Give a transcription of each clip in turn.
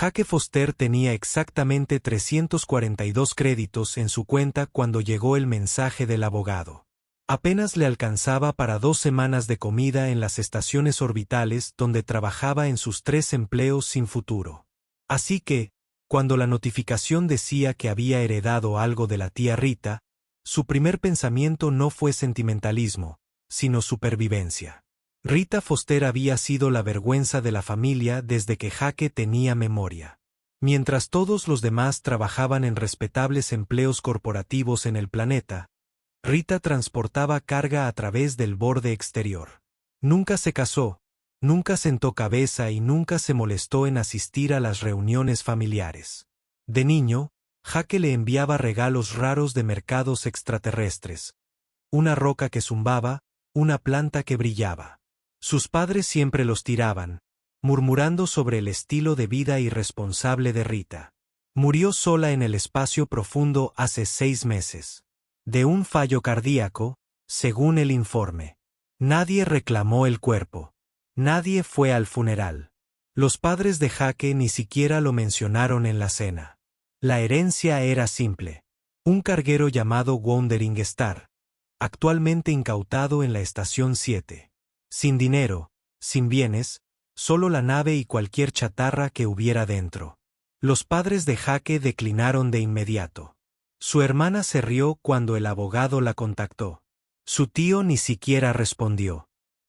Jake Foster tenía exactamente 342 créditos en su cuenta cuando llegó el mensaje del abogado. Apenas le alcanzaba para 2 semanas de comida en las estaciones orbitales donde trabajaba en sus 3 empleos sin futuro. Así que, cuando la notificación decía que había heredado algo de la tía Rita, su primer pensamiento no fue sentimentalismo, sino supervivencia. Rita Foster había sido la vergüenza de la familia desde que Jake tenía memoria. Mientras todos los demás trabajaban en respetables empleos corporativos en el planeta, Rita transportaba carga a través del borde exterior. Nunca se casó, nunca sentó cabeza y nunca se molestó en asistir a las reuniones familiares. De niño, Jake le enviaba regalos raros de mercados extraterrestres. Una roca que zumbaba, una planta que brillaba. Sus padres siempre los tiraban, murmurando sobre el estilo de vida irresponsable de Rita. Murió sola en el espacio profundo hace 6 meses. De un fallo cardíaco, según el informe. Nadie reclamó el cuerpo. Nadie fue al funeral. Los padres de Jake ni siquiera lo mencionaron en la cena. La herencia era simple. Un carguero llamado Wandering Star, actualmente incautado en la estación 7. Sin dinero, sin bienes, solo la nave y cualquier chatarra que hubiera dentro. Los padres de Jake declinaron de inmediato. Su hermana se rió cuando el abogado la contactó. Su tío ni siquiera respondió.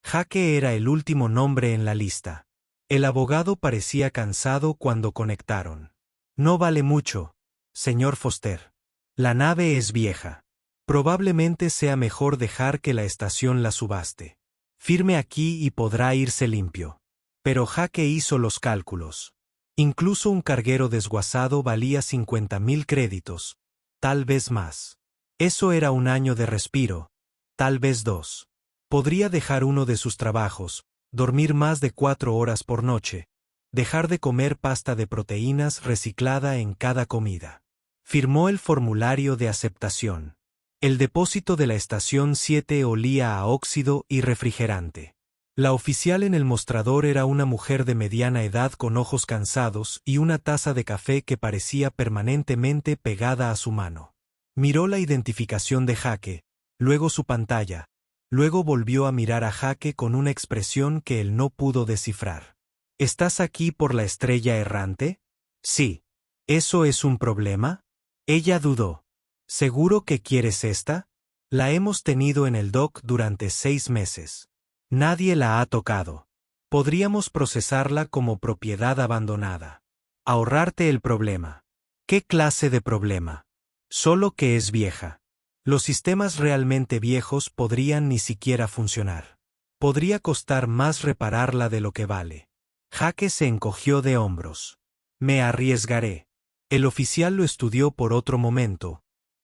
Jake era el último nombre en la lista. El abogado parecía cansado cuando conectaron. No vale mucho, señor Foster. La nave es vieja. Probablemente sea mejor dejar que la estación la subaste. Firme aquí y podrá irse limpio. Pero Jake hizo los cálculos. Incluso un carguero desguazado valía 50,000 créditos, tal vez más. Eso era un año de respiro, tal vez 2. Podría dejar uno de sus trabajos, dormir más de 4 horas por noche, dejar de comer pasta de proteínas reciclada en cada comida. Firmó el formulario de aceptación. El depósito de la estación 7 olía a óxido y refrigerante. La oficial en el mostrador era una mujer de mediana edad con ojos cansados y una taza de café que parecía permanentemente pegada a su mano. Miró la identificación de Jake, luego su pantalla, luego volvió a mirar a Jake con una expresión que él no pudo descifrar. ¿Estás aquí por la estrella errante? Sí. ¿Eso es un problema? Ella dudó. ¿Seguro que quieres esta? La hemos tenido en el dock durante 6 meses. Nadie la ha tocado. Podríamos procesarla como propiedad abandonada. Ahorrarte el problema. ¿Qué clase de problema? Solo que es vieja. Los sistemas realmente viejos podrían ni siquiera funcionar. Podría costar más repararla de lo que vale. Jake se encogió de hombros. Me arriesgaré. El oficial lo estudió por otro momento.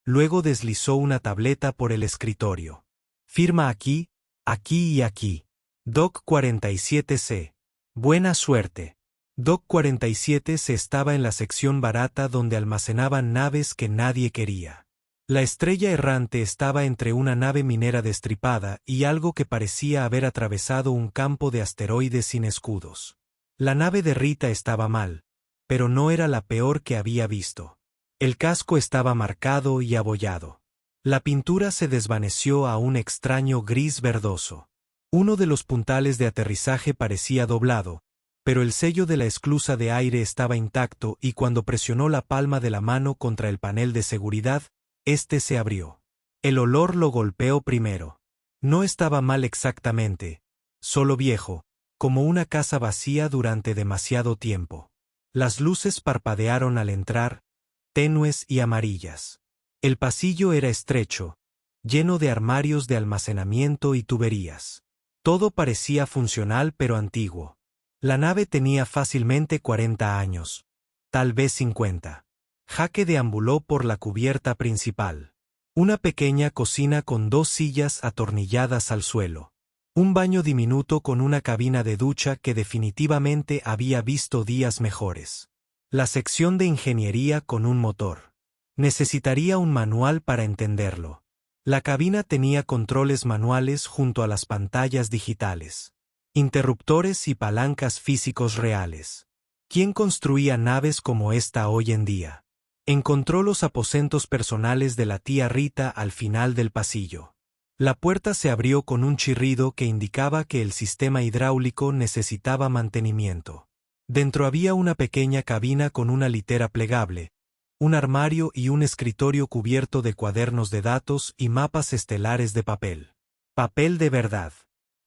Luego deslizó una tableta por el escritorio. Firma aquí, aquí y aquí. Doc 47C. Buena suerte. Doc 47C estaba en la sección barata donde almacenaban naves que nadie quería. La estrella errante estaba entre una nave minera destripada y algo que parecía haber atravesado un campo de asteroides sin escudos. La nave de Rita estaba mal, pero no era la peor que había visto. El casco estaba marcado y abollado. La pintura se desvaneció a un extraño gris verdoso. Uno de los puntales de aterrizaje parecía doblado, pero el sello de la esclusa de aire estaba intacto y cuando presionó la palma de la mano contra el panel de seguridad, este se abrió. El olor lo golpeó primero. No estaba mal exactamente, solo viejo, como una casa vacía durante demasiado tiempo. Las luces parpadearon al entrar, tenues y amarillas. El pasillo era estrecho, lleno de armarios de almacenamiento y tuberías. Todo parecía funcional pero antiguo. La nave tenía fácilmente 40 años, tal vez 50. Jake deambuló por la cubierta principal. Una pequeña cocina con 2 sillas atornilladas al suelo. Un baño diminuto con una cabina de ducha que definitivamente había visto días mejores. La sección de ingeniería con un motor. Necesitaría un manual para entenderlo. La cabina tenía controles manuales junto a las pantallas digitales. Interruptores y palancas físicos reales. ¿Quién construía naves como esta hoy en día? Encontró los aposentos personales de la tía Rita al final del pasillo. La puerta se abrió con un chirrido que indicaba que el sistema hidráulico necesitaba mantenimiento. Dentro había una pequeña cabina con una litera plegable, un armario y un escritorio cubierto de cuadernos de datos y mapas estelares de papel. Papel de verdad.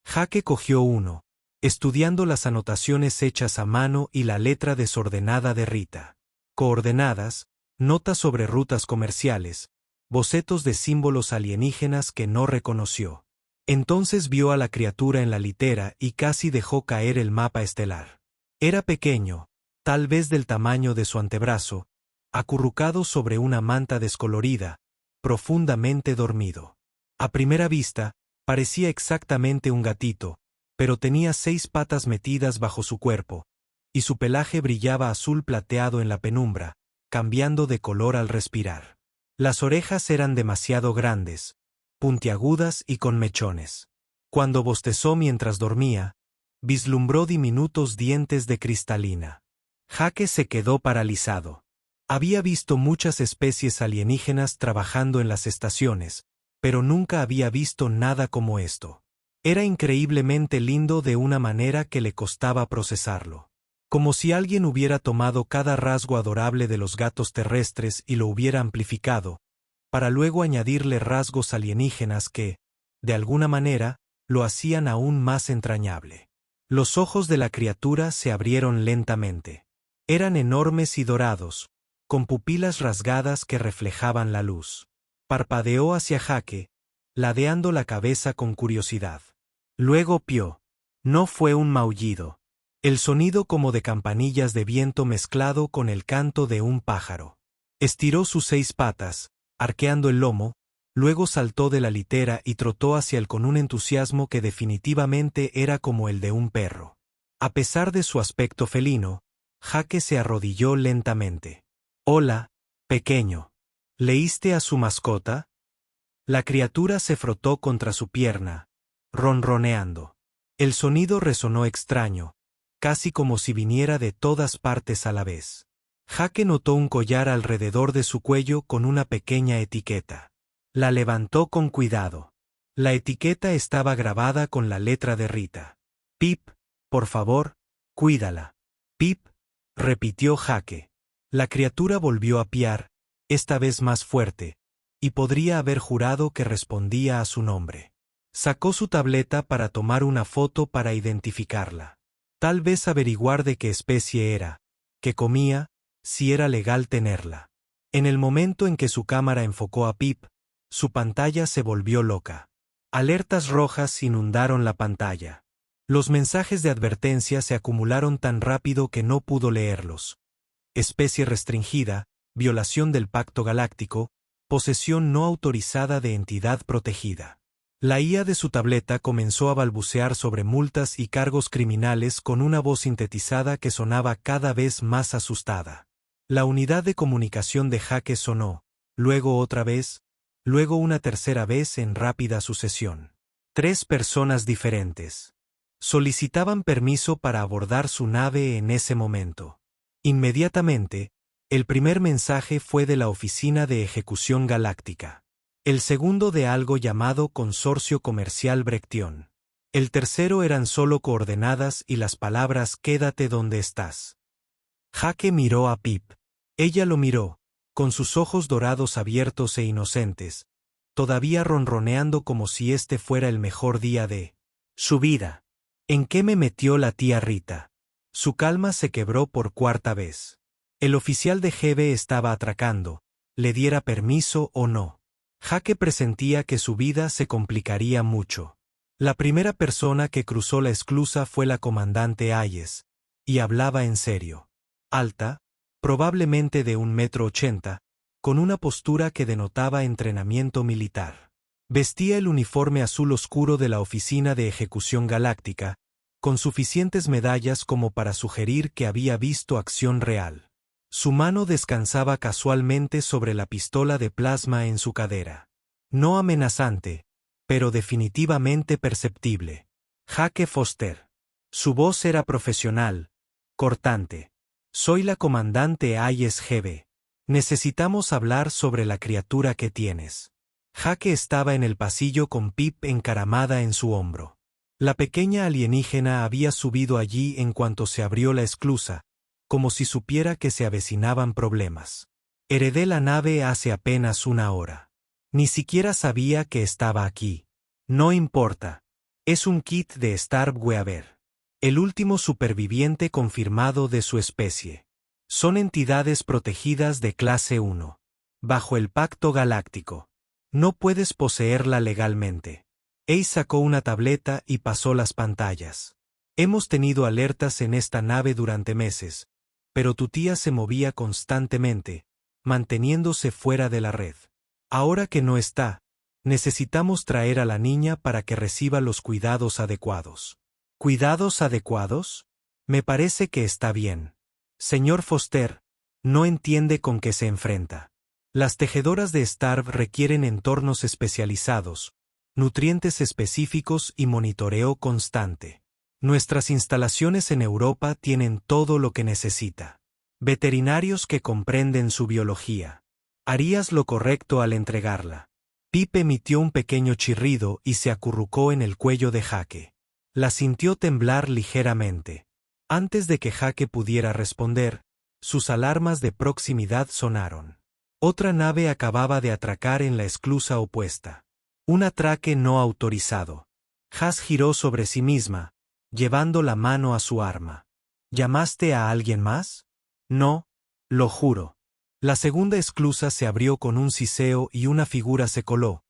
Jake cogió uno, estudiando las anotaciones hechas a mano y la letra desordenada de Rita. Coordenadas, notas sobre rutas comerciales, bocetos de símbolos alienígenas que no reconoció. Entonces vio a la criatura en la litera y casi dejó caer el mapa estelar. Era pequeño, tal vez del tamaño de su antebrazo, acurrucado sobre una manta descolorida, profundamente dormido. A primera vista, parecía exactamente un gatito, pero tenía 6 patas metidas bajo su cuerpo, y su pelaje brillaba azul plateado en la penumbra, cambiando de color al respirar. Las orejas eran demasiado grandes, puntiagudas y con mechones. Cuando bostezó mientras dormía, vislumbró diminutos dientes de cristalina. Jake se quedó paralizado. Había visto muchas especies alienígenas trabajando en las estaciones, pero nunca había visto nada como esto. Era increíblemente lindo de una manera que le costaba procesarlo. Como si alguien hubiera tomado cada rasgo adorable de los gatos terrestres y lo hubiera amplificado, para luego añadirle rasgos alienígenas que, de alguna manera, lo hacían aún más entrañable. Los ojos de la criatura se abrieron lentamente. Eran enormes y dorados, con pupilas rasgadas que reflejaban la luz. Parpadeó hacia Jake, ladeando la cabeza con curiosidad. Luego pió. No fue un maullido. El sonido como de campanillas de viento mezclado con el canto de un pájaro. Estiró sus 6 patas, arqueando el lomo, luego saltó de la litera y trotó hacia él con un entusiasmo que definitivamente era como el de un perro. A pesar de su aspecto felino, Jake se arrodilló lentamente. «Hola, pequeño. ¿Leíste a su mascota?» La criatura se frotó contra su pierna, ronroneando. El sonido resonó extraño, casi como si viniera de todas partes a la vez. Jake notó un collar alrededor de su cuello con una pequeña etiqueta. La levantó con cuidado. La etiqueta estaba grabada con la letra de Rita. «Pip, por favor, cuídala». «Pip», repitió Jake. La criatura volvió a piar, esta vez más fuerte, y podría haber jurado que respondía a su nombre. Sacó su tableta para tomar una foto para identificarla. Tal vez averiguar de qué especie era, qué comía, si era legal tenerla. En el momento en que su cámara enfocó a Pip, su pantalla se volvió loca. Alertas rojas inundaron la pantalla. Los mensajes de advertencia se acumularon tan rápido que no pudo leerlos. Especie restringida, violación del Pacto Galáctico, posesión no autorizada de entidad protegida. La IA de su tableta comenzó a balbucear sobre multas y cargos criminales con una voz sintetizada que sonaba cada vez más asustada. La unidad de comunicación de Jake sonó, luego otra vez, luego una tercera vez en rápida sucesión. 3 personas diferentes. Solicitaban permiso para abordar su nave en ese momento. Inmediatamente, el primer mensaje fue de la Oficina de Ejecución Galáctica. El segundo de algo llamado Consorcio Comercial Brechtión. El tercero eran solo coordenadas y las palabras «Quédate donde estás». Jake miró a Pip. Ella lo miró, con sus ojos dorados abiertos e inocentes, todavía ronroneando como si este fuera el mejor día de su vida. ¿En qué me metió la tía Rita? Su calma se quebró por 4ª vez. El oficial de GB estaba atracando, le diera permiso o no. Jake presentía que su vida se complicaría mucho. La primera persona que cruzó la esclusa fue la comandante Hayes, y hablaba en serio. Alta, probablemente de 1,80 m, con una postura que denotaba entrenamiento militar. Vestía el uniforme azul oscuro de la Oficina de Ejecución Galáctica, con suficientes medallas como para sugerir que había visto acción real. Su mano descansaba casualmente sobre la pistola de plasma en su cadera. No amenazante, pero definitivamente perceptible. Jake Foster. Su voz era profesional, cortante. Soy la comandante Hayes GB. Necesitamos hablar sobre la criatura que tienes. Jake estaba en el pasillo con Pip encaramada en su hombro. La pequeña alienígena había subido allí en cuanto se abrió la esclusa, como si supiera que se avecinaban problemas. Heredé la nave hace apenas una hora. Ni siquiera sabía que estaba aquí. No importa. Es un kit de Starkweaver. El último superviviente confirmado de su especie. Son entidades protegidas de clase 1. Bajo el Pacto Galáctico. No puedes poseerla legalmente. Ace sacó una tableta y pasó las pantallas. Hemos tenido alertas en esta nave durante meses, pero tu tía se movía constantemente, manteniéndose fuera de la red. Ahora que no está, necesitamos traer a la niña para que reciba los cuidados adecuados. ¿Cuidados adecuados? Me parece que está bien. Señor Foster, no entiende con qué se enfrenta. Las tejedoras de Starv requieren entornos especializados, nutrientes específicos y monitoreo constante. Nuestras instalaciones en Europa tienen todo lo que necesita. Veterinarios que comprenden su biología. Harías lo correcto al entregarla. Pip emitió un pequeño chirrido y se acurrucó en el cuello de Jake. La sintió temblar ligeramente. Antes de que Jake pudiera responder, sus alarmas de proximidad sonaron. Otra nave acababa de atracar en la esclusa opuesta. Un atraque no autorizado. Has giró sobre sí misma, llevando la mano a su arma. ¿Llamaste a alguien más? No, lo juro. La segunda esclusa se abrió con un siseo y una figura se coló,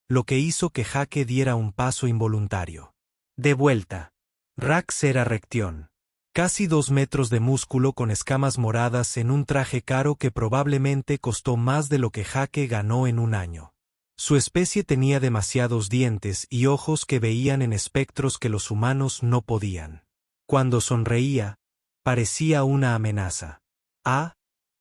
lo que hizo que Jake diera un paso involuntario. De vuelta. Rax era Rectión. Casi 2 metros de músculo con escamas moradas en un traje caro que probablemente costó más de lo que Jake ganó en un año. Su especie tenía demasiados dientes y ojos que veían en espectros que los humanos no podían. Cuando sonreía, parecía una amenaza. Ah,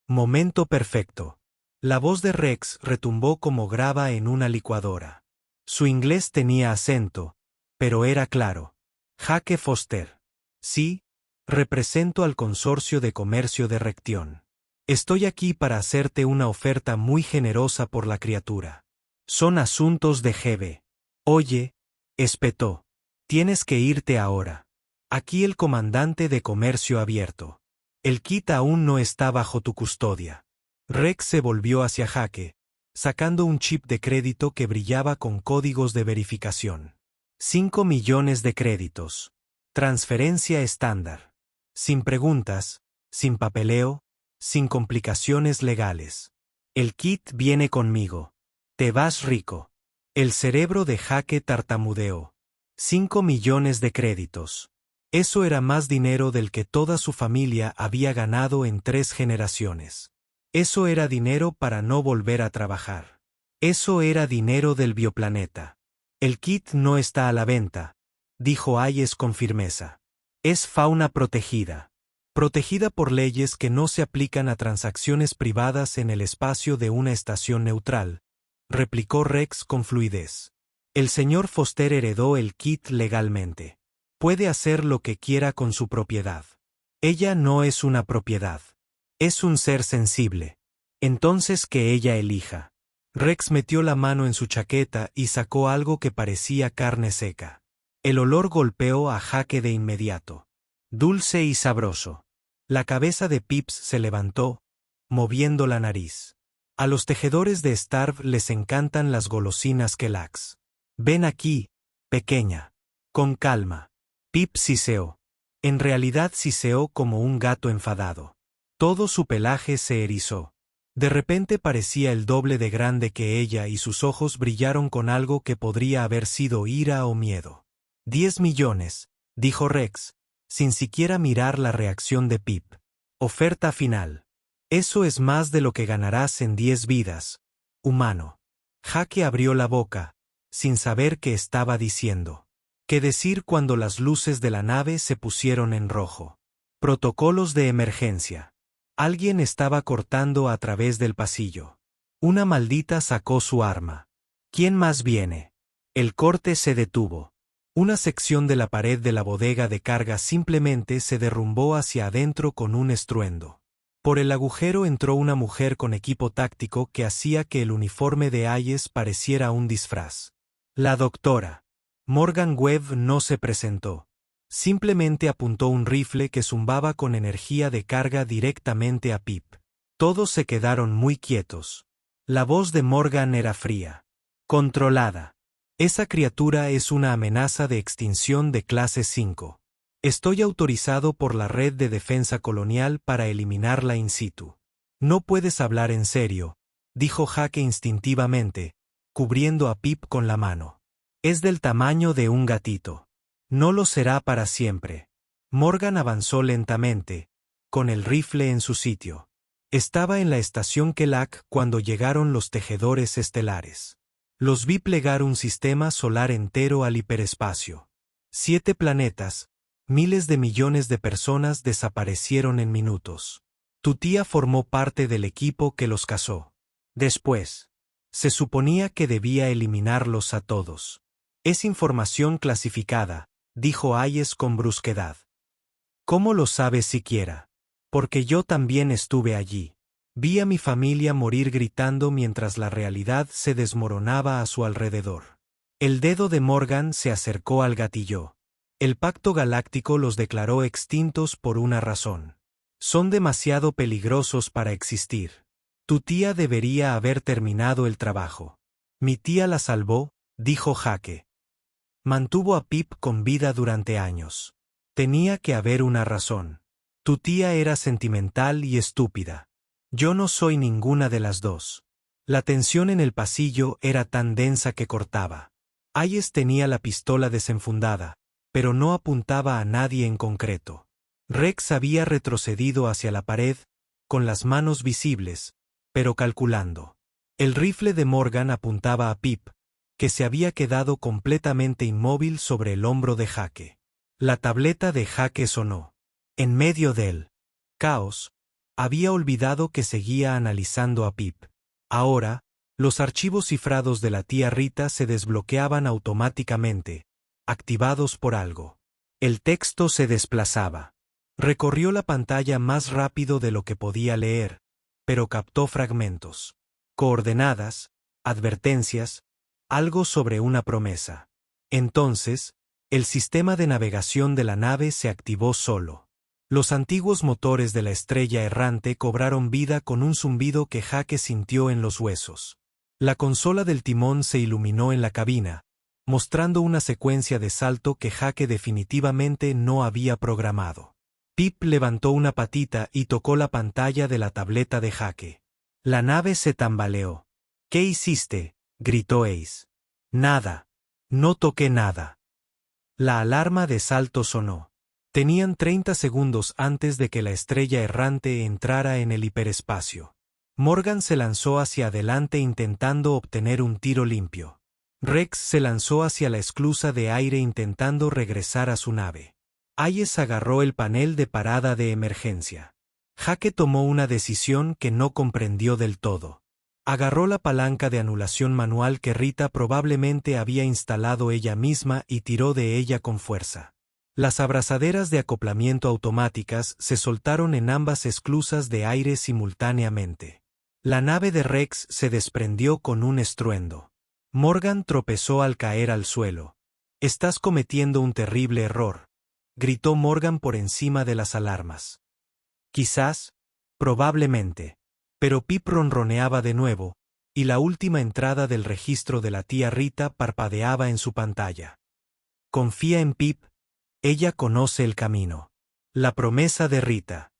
momento perfecto. La voz de Rex retumbó como grava en una licuadora. Su inglés tenía acento, pero era claro. Jake Foster. Sí, represento al Consorcio de Comercio de Rectión. Estoy aquí para hacerte una oferta muy generosa por la criatura. Son asuntos de GB. Oye, espetó. Tienes que irte ahora. Aquí el comandante de Comercio Abierto. El kit aún no está bajo tu custodia. Rex se volvió hacia Jake, sacando un chip de crédito que brillaba con códigos de verificación. 5 millones de créditos. Transferencia estándar. Sin preguntas, sin papeleo, sin complicaciones legales. El kit viene conmigo. Te vas rico. El cerebro de Jake tartamudeó. 5 millones de créditos. Eso era más dinero del que toda su familia había ganado en 3 generaciones. Eso era dinero para no volver a trabajar. Eso era dinero del bioplaneta. El kit no está a la venta, dijo Hayes con firmeza. Es fauna protegida. Protegida por leyes que no se aplican a transacciones privadas en el espacio de una estación neutral, replicó Rex con fluidez. El señor Foster heredó el kit legalmente. Puede hacer lo que quiera con su propiedad. Ella no es una propiedad. Es un ser sensible. Entonces que ella elija. Rex metió la mano en su chaqueta y sacó algo que parecía carne seca. El olor golpeó a Jake de inmediato. Dulce y sabroso. La cabeza de Pips se levantó, moviendo la nariz. A los tejedores de Starv les encantan las golosinas Kellogg's. Ven aquí, pequeña. Con calma. Pip siseó. En realidad siseó como un gato enfadado. Todo su pelaje se erizó. De repente parecía el doble de grande que ella y sus ojos brillaron con algo que podría haber sido ira o miedo. 10 millones, dijo Rex, sin siquiera mirar la reacción de Pip. Oferta final. Eso es más de lo que ganarás en 10 vidas, humano. Jake abrió la boca, sin saber qué estaba diciendo. ¿Qué decir cuando las luces de la nave se pusieron en rojo? Protocolos de emergencia. Alguien estaba cortando a través del pasillo. Una maldita sacó su arma. ¿Quién más viene? El corte se detuvo. Una sección de la pared de la bodega de carga simplemente se derrumbó hacia adentro con un estruendo. Por el agujero entró una mujer con equipo táctico que hacía que el uniforme de Hayes pareciera un disfraz. La doctora Morgan Webb no se presentó. Simplemente apuntó un rifle que zumbaba con energía de carga directamente a Pip. Todos se quedaron muy quietos. La voz de Morgan era fría. Controlada. Esa criatura es una amenaza de extinción de clase 5. Estoy autorizado por la Red de Defensa Colonial para eliminarla in situ. No puedes hablar en serio, dijo Jake instintivamente, cubriendo a Pip con la mano. Es del tamaño de un gatito. No lo será para siempre. Morgan avanzó lentamente, con el rifle en su sitio. Estaba en la estación Kelak cuando llegaron los tejedores estelares. Los vi plegar un sistema solar entero al hiperespacio. 7 planetas, miles de millones de personas desaparecieron en minutos. Tu tía formó parte del equipo que los cazó. Después, se suponía que debía eliminarlos a todos. Es información clasificada, dijo Hayes con brusquedad. ¿Cómo lo sabes siquiera? Porque yo también estuve allí. Vi a mi familia morir gritando mientras la realidad se desmoronaba a su alrededor. El dedo de Morgan se acercó al gatillo. El Pacto Galáctico los declaró extintos por una razón. Son demasiado peligrosos para existir. Tu tía debería haber terminado el trabajo. Mi tía la salvó, dijo Jake. Mantuvo a Pip con vida durante años. Tenía que haber una razón. Tu tía era sentimental y estúpida. Yo no soy ninguna de las dos. La tensión en el pasillo era tan densa que cortaba. Hayes tenía la pistola desenfundada, pero no apuntaba a nadie en concreto. Rex había retrocedido hacia la pared, con las manos visibles, pero calculando. El rifle de Morgan apuntaba a Pip, que se había quedado completamente inmóvil sobre el hombro de Jake. La tableta de Jake sonó. En medio del caos, había olvidado que seguía analizando a Pip. Ahora, los archivos cifrados de la tía Rita se desbloqueaban automáticamente, activados por algo. El texto se desplazaba. Recorrió la pantalla más rápido de lo que podía leer, pero captó fragmentos. Coordenadas, advertencias, algo sobre una promesa. Entonces, el sistema de navegación de la nave se activó solo. Los antiguos motores de la estrella errante cobraron vida con un zumbido que Jake sintió en los huesos. La consola del timón se iluminó en la cabina, mostrando una secuencia de salto que Jake definitivamente no había programado. Pip levantó una patita y tocó la pantalla de la tableta de Jake. La nave se tambaleó. ¿Qué hiciste?, gritó Ace. Nada. No toqué nada. La alarma de salto sonó. Tenían 30 segundos antes de que la estrella errante entrara en el hiperespacio. Morgan se lanzó hacia adelante intentando obtener un tiro limpio. Rex se lanzó hacia la esclusa de aire intentando regresar a su nave. Hayes agarró el panel de parada de emergencia. Jake tomó una decisión que no comprendió del todo. Agarró la palanca de anulación manual que Rita probablemente había instalado ella misma y tiró de ella con fuerza. Las abrazaderas de acoplamiento automáticas se soltaron en ambas esclusas de aire simultáneamente. La nave de Rex se desprendió con un estruendo. Morgan tropezó al caer al suelo. «Estás cometiendo un terrible error», gritó Morgan por encima de las alarmas. Quizás, probablemente. Pero Pip ronroneaba de nuevo, y la última entrada del registro de la tía Rita parpadeaba en su pantalla. Confía en Pip. Ella conoce el camino. La promesa de Rita.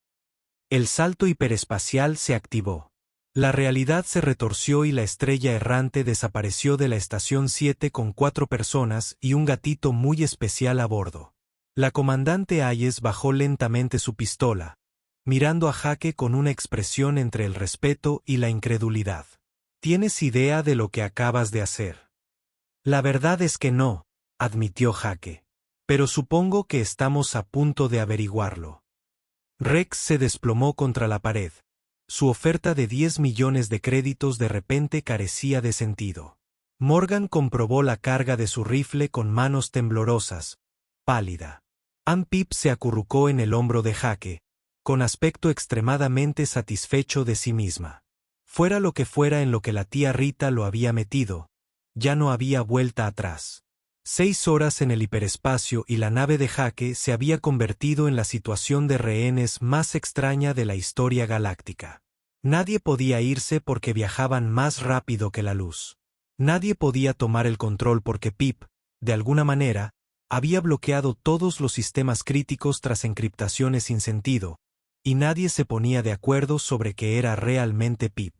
El salto hiperespacial se activó. La realidad se retorció y la estrella errante desapareció de la estación 7 con 4 personas y un gatito muy especial a bordo. La comandante Hayes bajó lentamente su pistola, mirando a Jake con una expresión entre el respeto y la incredulidad. ¿Tienes idea de lo que acabas de hacer? La verdad es que no, admitió Jake. Pero supongo que estamos a punto de averiguarlo. Rex se desplomó contra la pared. Su oferta de 10 millones de créditos de repente carecía de sentido. Morgan comprobó la carga de su rifle con manos temblorosas, pálida. Ann Pip se acurrucó en el hombro de Jake, con aspecto extremadamente satisfecho de sí misma. Fuera lo que fuera en lo que la tía Rita lo había metido, ya no había vuelta atrás. 6 horas en el hiperespacio y la nave de Jake se había convertido en la situación de rehenes más extraña de la historia galáctica. Nadie podía irse porque viajaban más rápido que la luz. Nadie podía tomar el control porque Pip, de alguna manera, había bloqueado todos los sistemas críticos tras encriptaciones sin sentido, y nadie se ponía de acuerdo sobre qué era realmente Pip.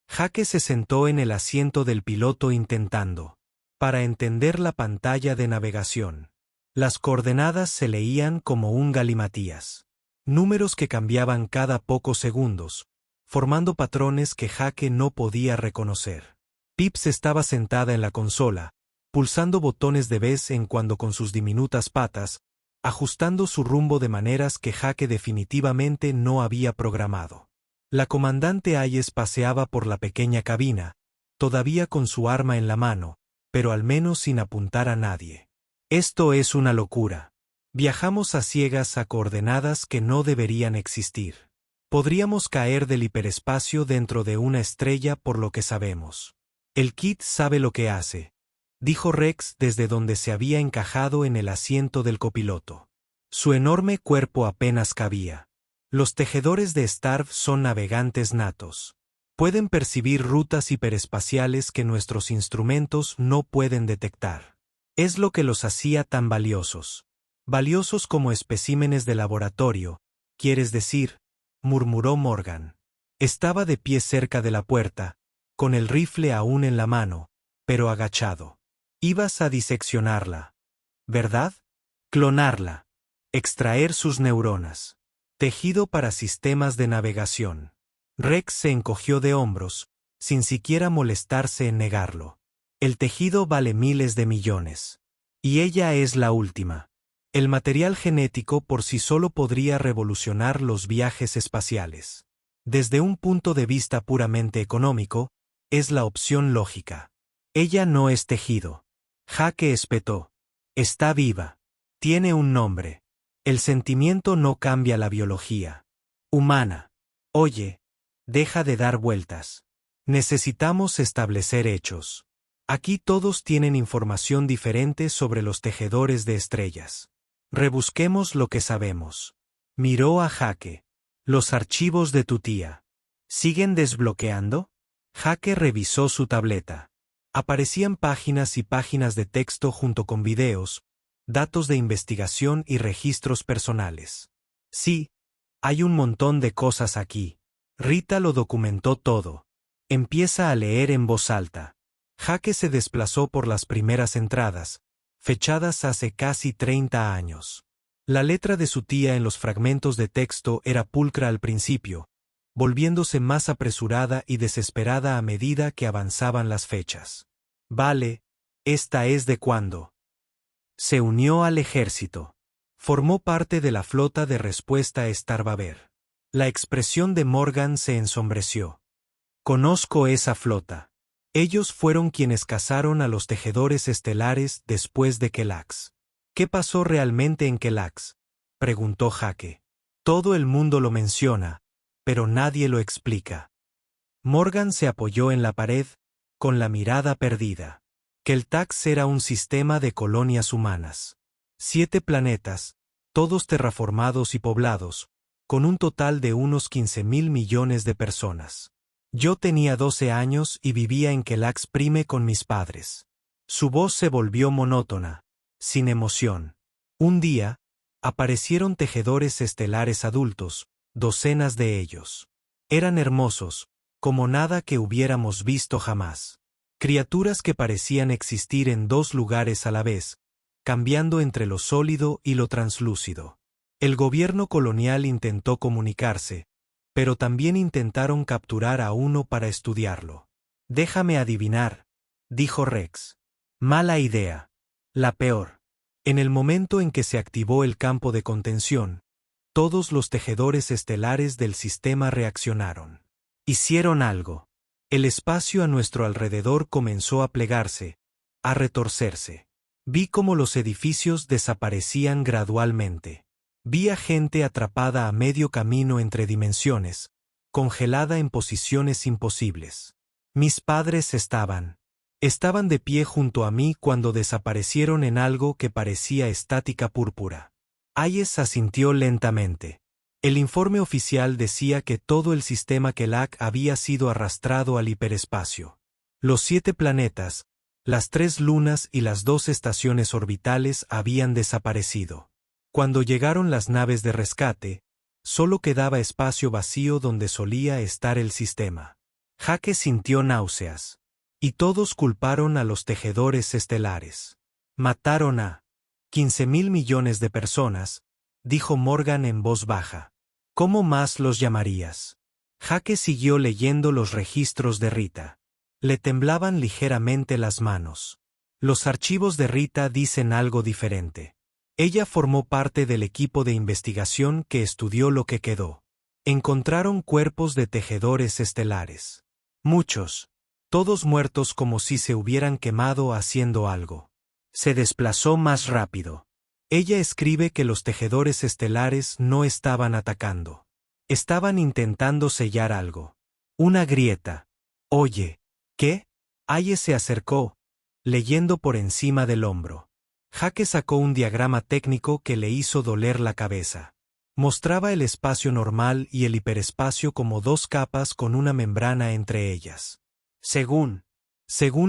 Jake se sentó en el asiento del piloto intentando, para entender la pantalla de navegación. Las coordenadas se leían como un galimatías. Números que cambiaban cada pocos segundos, formando patrones que Jake no podía reconocer. Pips estaba sentada en la consola, pulsando botones de vez en cuando con sus diminutas patas, ajustando su rumbo de maneras que Jake definitivamente no había programado. La comandante Hayes paseaba por la pequeña cabina, todavía con su arma en la mano, pero al menos sin apuntar a nadie. Esto es una locura. Viajamos a ciegas a coordenadas que no deberían existir. Podríamos caer del hiperespacio dentro de una estrella por lo que sabemos. El kit sabe lo que hace, dijo Rex desde donde se había encajado en el asiento del copiloto. Su enorme cuerpo apenas cabía. Los tejedores de Starv son navegantes natos. Pueden percibir rutas hiperespaciales que nuestros instrumentos no pueden detectar. Es lo que los hacía tan valiosos. Valiosos como especímenes de laboratorio, ¿quieres decir?, murmuró Morgan. Estaba de pie cerca de la puerta, con el rifle aún en la mano, pero agachado. Ibas a diseccionarla, ¿verdad? Clonarla. Extraer sus neuronas. Tejido para sistemas de navegación. Rex se encogió de hombros, sin siquiera molestarse en negarlo. El tejido vale miles de millones. Y ella es la última. El material genético por sí solo podría revolucionar los viajes espaciales. Desde un punto de vista puramente económico, es la opción lógica. Ella no es tejido. Jake espetó. Está viva. Tiene un nombre. El sentimiento no cambia la biología. Humana. Oye, deja de dar vueltas. Necesitamos establecer hechos. Aquí todos tienen información diferente sobre los tejedores de estrellas. Rebusquemos lo que sabemos. Miró a Jake. Los archivos de tu tía. ¿Siguen desbloqueando? Jake revisó su tableta. Aparecían páginas y páginas de texto junto con videos, datos de investigación y registros personales. Sí, hay un montón de cosas aquí. Rita lo documentó todo. Empieza a leer en voz alta. Jake se desplazó por las primeras entradas, fechadas hace casi 30 años. La letra de su tía en los fragmentos de texto era pulcra al principio, volviéndose más apresurada y desesperada a medida que avanzaban las fechas. Vale, esta es de cuando. Se unió al ejército. Formó parte de la flota de respuesta a Starbaver. La expresión de Morgan se ensombreció. Conozco esa flota. Ellos fueron quienes cazaron a los tejedores estelares después de Kelax. ¿Qué pasó realmente en Kelax?, preguntó Jake. Todo el mundo lo menciona, pero nadie lo explica. Morgan se apoyó en la pared, con la mirada perdida. Keltax era un sistema de colonias humanas. 7 planetas, todos terraformados y poblados, con un total de unos 15.000 millones de personas. Yo tenía 12 años y vivía en Kelax Prime con mis padres. Su voz se volvió monótona, sin emoción. Un día, aparecieron tejedores estelares adultos, docenas de ellos. Eran hermosos, como nada que hubiéramos visto jamás. Criaturas que parecían existir en 2 lugares a la vez, cambiando entre lo sólido y lo translúcido. El gobierno colonial intentó comunicarse, pero también intentaron capturar a uno para estudiarlo. Déjame adivinar, dijo Rex. Mala idea. La peor. En el momento en que se activó el campo de contención, todos los tejedores estelares del sistema reaccionaron. Hicieron algo. El espacio a nuestro alrededor comenzó a plegarse, a retorcerse. Vi cómo los edificios desaparecían gradualmente. Vi a gente atrapada a medio camino entre dimensiones, congelada en posiciones imposibles. Mis padres estaban de pie junto a mí cuando desaparecieron en algo que parecía estática púrpura. Hayes asintió lentamente. El informe oficial decía que todo el sistema Kelag había sido arrastrado al hiperespacio. Los 7 planetas, las 3 lunas y las 2 estaciones orbitales habían desaparecido. Cuando llegaron las naves de rescate, solo quedaba espacio vacío donde solía estar el sistema. Jake sintió náuseas. Y todos culparon a los tejedores estelares. Mataron a 15.000 millones de personas, dijo Morgan en voz baja. ¿Cómo más los llamarías? Jake siguió leyendo los registros de Rita. Le temblaban ligeramente las manos. Los archivos de Rita dicen algo diferente. Ella formó parte del equipo de investigación que estudió lo que quedó. Encontraron cuerpos de tejedores estelares. Muchos. Todos muertos como si se hubieran quemado haciendo algo. Se desplazó más rápido. Ella escribe que los tejedores estelares no estaban atacando. Estaban intentando sellar algo. Una grieta. Oye, ¿qué? Hayes se acercó, leyendo por encima del hombro. Jake sacó un diagrama técnico que le hizo doler la cabeza. Mostraba el espacio normal y el hiperespacio como 2 capas con una membrana entre ellas. Según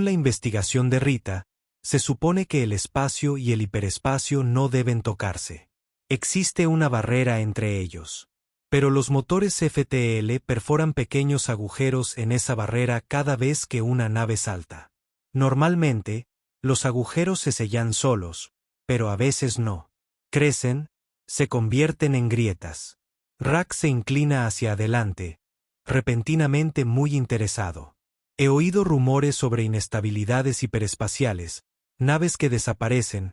la investigación de Rita, se supone que el espacio y el hiperespacio no deben tocarse. Existe una barrera entre ellos. Pero los motores FTL perforan pequeños agujeros en esa barrera cada vez que una nave salta. Normalmente, los agujeros se sellan solos, pero a veces no. Crecen, se convierten en grietas. Rack se inclina hacia adelante, repentinamente muy interesado. He oído rumores sobre inestabilidades hiperespaciales, naves que desaparecen,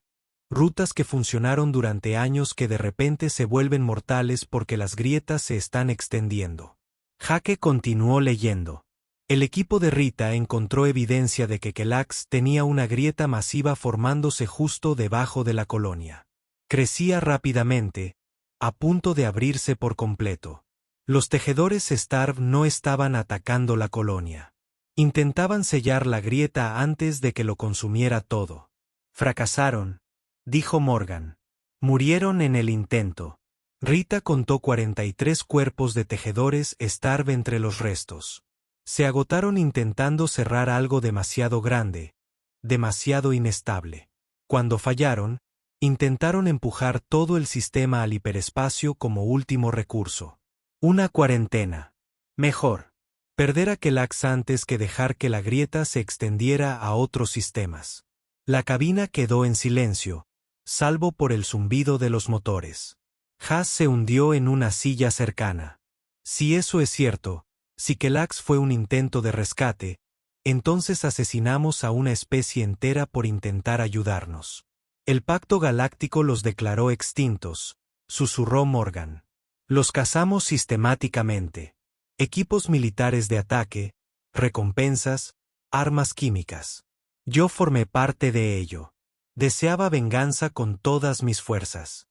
rutas que funcionaron durante años que de repente se vuelven mortales porque las grietas se están extendiendo. Jake continuó leyendo. El equipo de Rita encontró evidencia de que Kelax tenía una grieta masiva formándose justo debajo de la colonia. Crecía rápidamente, a punto de abrirse por completo. Los tejedores Starv no estaban atacando la colonia. Intentaban sellar la grieta antes de que lo consumiera todo. Fracasaron, dijo Morgan. Murieron en el intento. Rita contó 43 cuerpos de tejedores Starv entre los restos. Se agotaron intentando cerrar algo demasiado grande, demasiado inestable. Cuando fallaron, intentaron empujar todo el sistema al hiperespacio como último recurso. Una cuarentena. Mejor. Perder a Kelax antes que dejar que la grieta se extendiera a otros sistemas. La cabina quedó en silencio, salvo por el zumbido de los motores. Haas se hundió en una silla cercana. Si eso es cierto, si Kelax fue un intento de rescate, entonces asesinamos a una especie entera por intentar ayudarnos. El Pacto Galáctico los declaró extintos, susurró Morgan. Los cazamos sistemáticamente. Equipos militares de ataque, recompensas, armas químicas. Yo formé parte de ello. Deseaba venganza con todas mis fuerzas.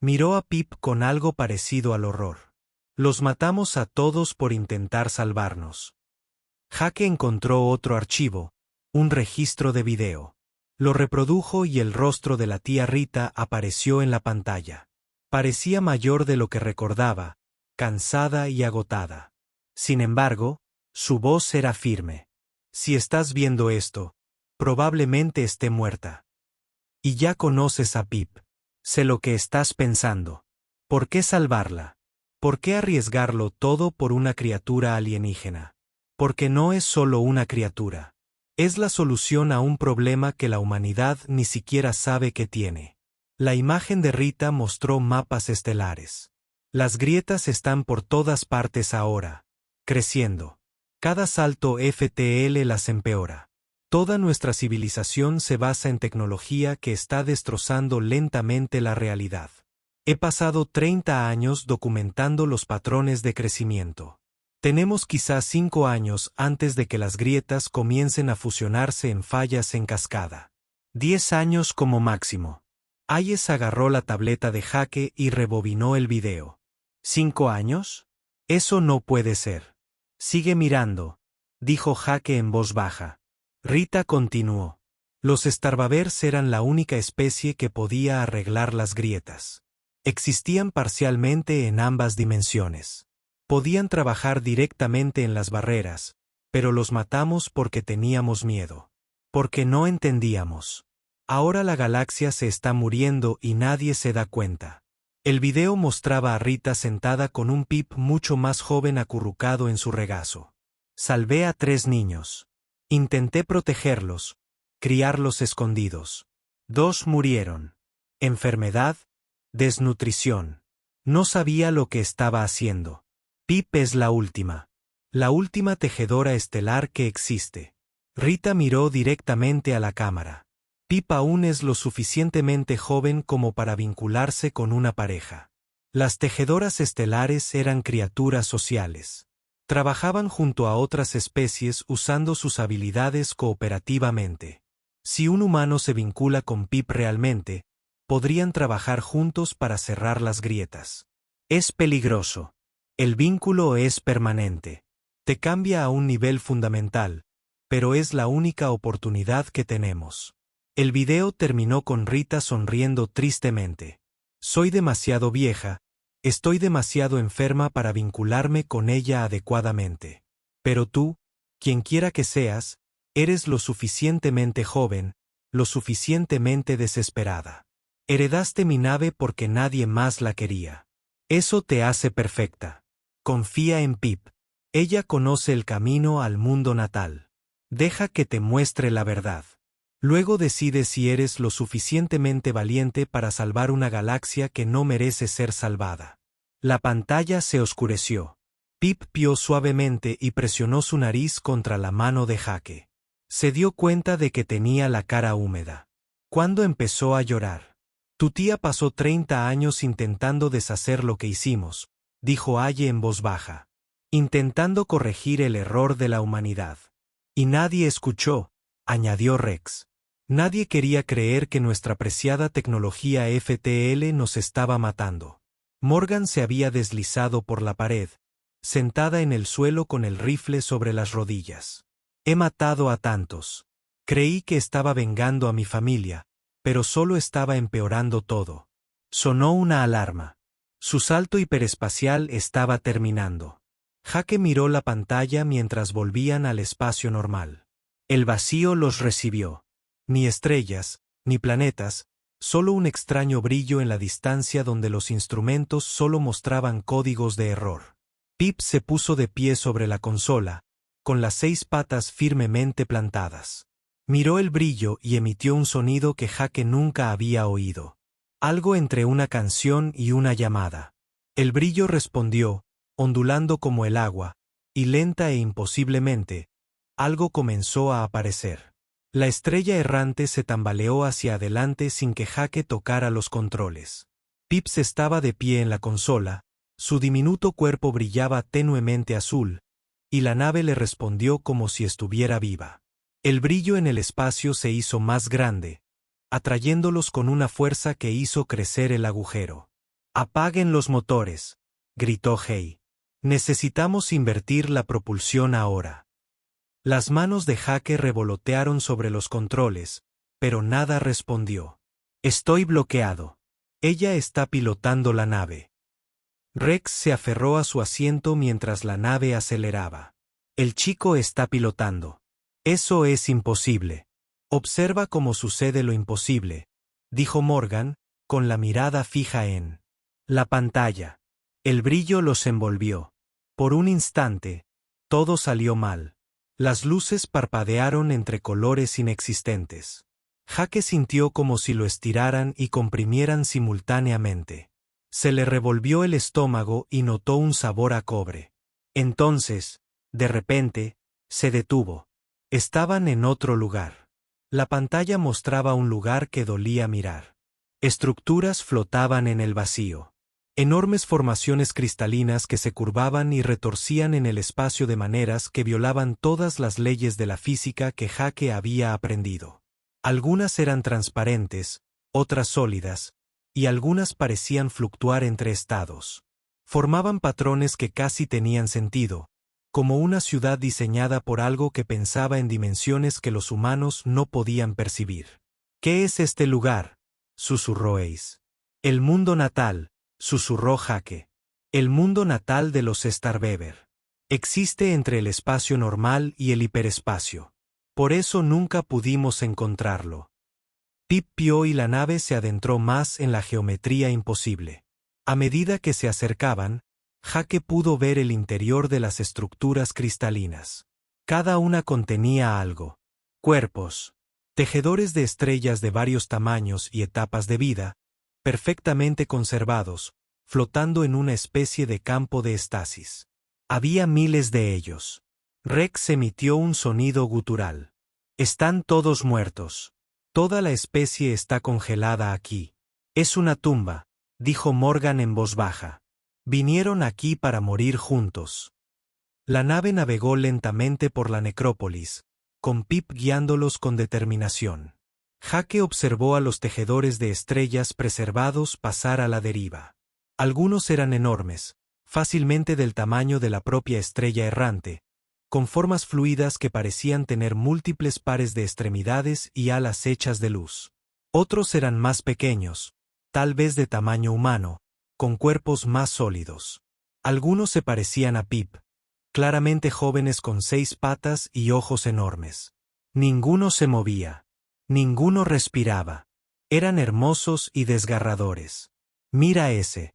Miró a Pip con algo parecido al horror. Los matamos a todos por intentar salvarnos. Jake encontró otro archivo, un registro de video. Lo reprodujo y el rostro de la tía Rita apareció en la pantalla. Parecía mayor de lo que recordaba, cansada y agotada. Sin embargo, su voz era firme. Si estás viendo esto, probablemente esté muerta. Y ya conoces a Pip. Sé lo que estás pensando. ¿Por qué salvarla? ¿Por qué arriesgarlo todo por una criatura alienígena? Porque no es solo una criatura. Es la solución a un problema que la humanidad ni siquiera sabe que tiene. La imagen de Rita mostró mapas estelares. Las grietas están por todas partes ahora, creciendo. Cada salto FTL las empeora. Toda nuestra civilización se basa en tecnología que está destrozando lentamente la realidad. He pasado 30 años documentando los patrones de crecimiento. Tenemos quizás 5 años antes de que las grietas comiencen a fusionarse en fallas en cascada. 10 años como máximo. Hayes agarró la tableta de Jake y rebobinó el video. ¿5 años? Eso no puede ser. Sigue mirando, dijo Jake en voz baja. Rita continuó. Los Starbavers eran la única especie que podía arreglar las grietas. Existían parcialmente en ambas dimensiones. Podían trabajar directamente en las barreras, pero los matamos porque teníamos miedo. Porque no entendíamos. Ahora la galaxia se está muriendo y nadie se da cuenta. El video mostraba a Rita sentada con un Pip mucho más joven acurrucado en su regazo. Salvé a 3 niños. Intenté protegerlos, criarlos escondidos. 2 murieron. Enfermedad, desnutrición. No sabía lo que estaba haciendo. Pip es la última tejedora estelar que existe. Rita miró directamente a la cámara. Pip aún es lo suficientemente joven como para vincularse con una pareja. Las tejedoras estelares eran criaturas sociales. Trabajaban junto a otras especies usando sus habilidades cooperativamente. Si un humano se vincula con Pip realmente, podrían trabajar juntos para cerrar las grietas. Es peligroso. El vínculo es permanente. Te cambia a un nivel fundamental, pero es la única oportunidad que tenemos. El video terminó con Rita sonriendo tristemente. Soy demasiado vieja, estoy demasiado enferma para vincularme con ella adecuadamente. Pero tú, quien quiera que seas, eres lo suficientemente joven, lo suficientemente desesperada. Heredaste mi nave porque nadie más la quería. Eso te hace perfecta. Confía en Pip. Ella conoce el camino al mundo natal. Deja que te muestre la verdad. Luego decide si eres lo suficientemente valiente para salvar una galaxia que no merece ser salvada. La pantalla se oscureció. Pip pió suavemente y presionó su nariz contra la mano de Jake. Se dio cuenta de que tenía la cara húmeda. ¿Cuándo empezó a llorar? Tu tía pasó 30 años intentando deshacer lo que hicimos, dijo Aye en voz baja. Intentando corregir el error de la humanidad. Y nadie escuchó, añadió Rex. Nadie quería creer que nuestra preciada tecnología FTL nos estaba matando. Morgan se había deslizado por la pared, sentada en el suelo con el rifle sobre las rodillas. He matado a tantos. Creí que estaba vengando a mi familia, pero solo estaba empeorando todo. Sonó una alarma. Su salto hiperespacial estaba terminando. Jake miró la pantalla mientras volvían al espacio normal. El vacío los recibió. Ni estrellas, ni planetas, solo un extraño brillo en la distancia donde los instrumentos solo mostraban códigos de error. Pip se puso de pie sobre la consola, con las 6 patas firmemente plantadas. Miró el brillo y emitió un sonido que Jake nunca había oído. Algo entre una canción y una llamada. El brillo respondió, ondulando como el agua, y lenta e imposiblemente, algo comenzó a aparecer. La estrella errante se tambaleó hacia adelante sin que Jake tocara los controles. Pips estaba de pie en la consola, su diminuto cuerpo brillaba tenuemente azul, y la nave le respondió como si estuviera viva. El brillo en el espacio se hizo más grande, atrayéndolos con una fuerza que hizo crecer el agujero. «¡Apaguen los motores!», gritó Hey. «Necesitamos invertir la propulsión ahora». Las manos de Jake revolotearon sobre los controles, pero nada respondió. «Estoy bloqueado. Ella está pilotando la nave». Rex se aferró a su asiento mientras la nave aceleraba. «El chico está pilotando. Eso es imposible. Observa cómo sucede lo imposible», dijo Morgan, con la mirada fija en la pantalla. El brillo los envolvió. Por un instante, todo salió mal. Las luces parpadearon entre colores inexistentes. Jake sintió como si lo estiraran y comprimieran simultáneamente. Se le revolvió el estómago y notó un sabor a cobre. Entonces, de repente, se detuvo. Estaban en otro lugar. La pantalla mostraba un lugar que dolía mirar. Estructuras flotaban en el vacío. Enormes formaciones cristalinas que se curvaban y retorcían en el espacio de maneras que violaban todas las leyes de la física que Jake había aprendido. Algunas eran transparentes, otras sólidas, y algunas parecían fluctuar entre estados. Formaban patrones que casi tenían sentido, como una ciudad diseñada por algo que pensaba en dimensiones que los humanos no podían percibir. ¿Qué es este lugar?, susurró Ace. El mundo natal, susurró Jake. El mundo natal de los Starbeaver. Existe entre el espacio normal y el hiperespacio. Por eso nunca pudimos encontrarlo. Pip pió y la nave se adentró más en la geometría imposible. A medida que se acercaban, Jake pudo ver el interior de las estructuras cristalinas. Cada una contenía algo. Cuerpos. Tejedores de estrellas de varios tamaños y etapas de vida, perfectamente conservados, flotando en una especie de campo de estasis. Había miles de ellos. Rex emitió un sonido gutural. Están todos muertos. Toda la especie está congelada aquí. Es una tumba, dijo Morgan en voz baja. Vinieron aquí para morir juntos. La nave navegó lentamente por la necrópolis, con Pip guiándolos con determinación. Jake observó a los tejedores de estrellas preservados pasar a la deriva. Algunos eran enormes, fácilmente del tamaño de la propia estrella errante, con formas fluidas que parecían tener múltiples pares de extremidades y alas hechas de luz. Otros eran más pequeños, tal vez de tamaño humano, con cuerpos más sólidos. Algunos se parecían a Pip, claramente jóvenes con 6 patas y ojos enormes. Ninguno se movía. Ninguno respiraba. Eran hermosos y desgarradores. Mira ese.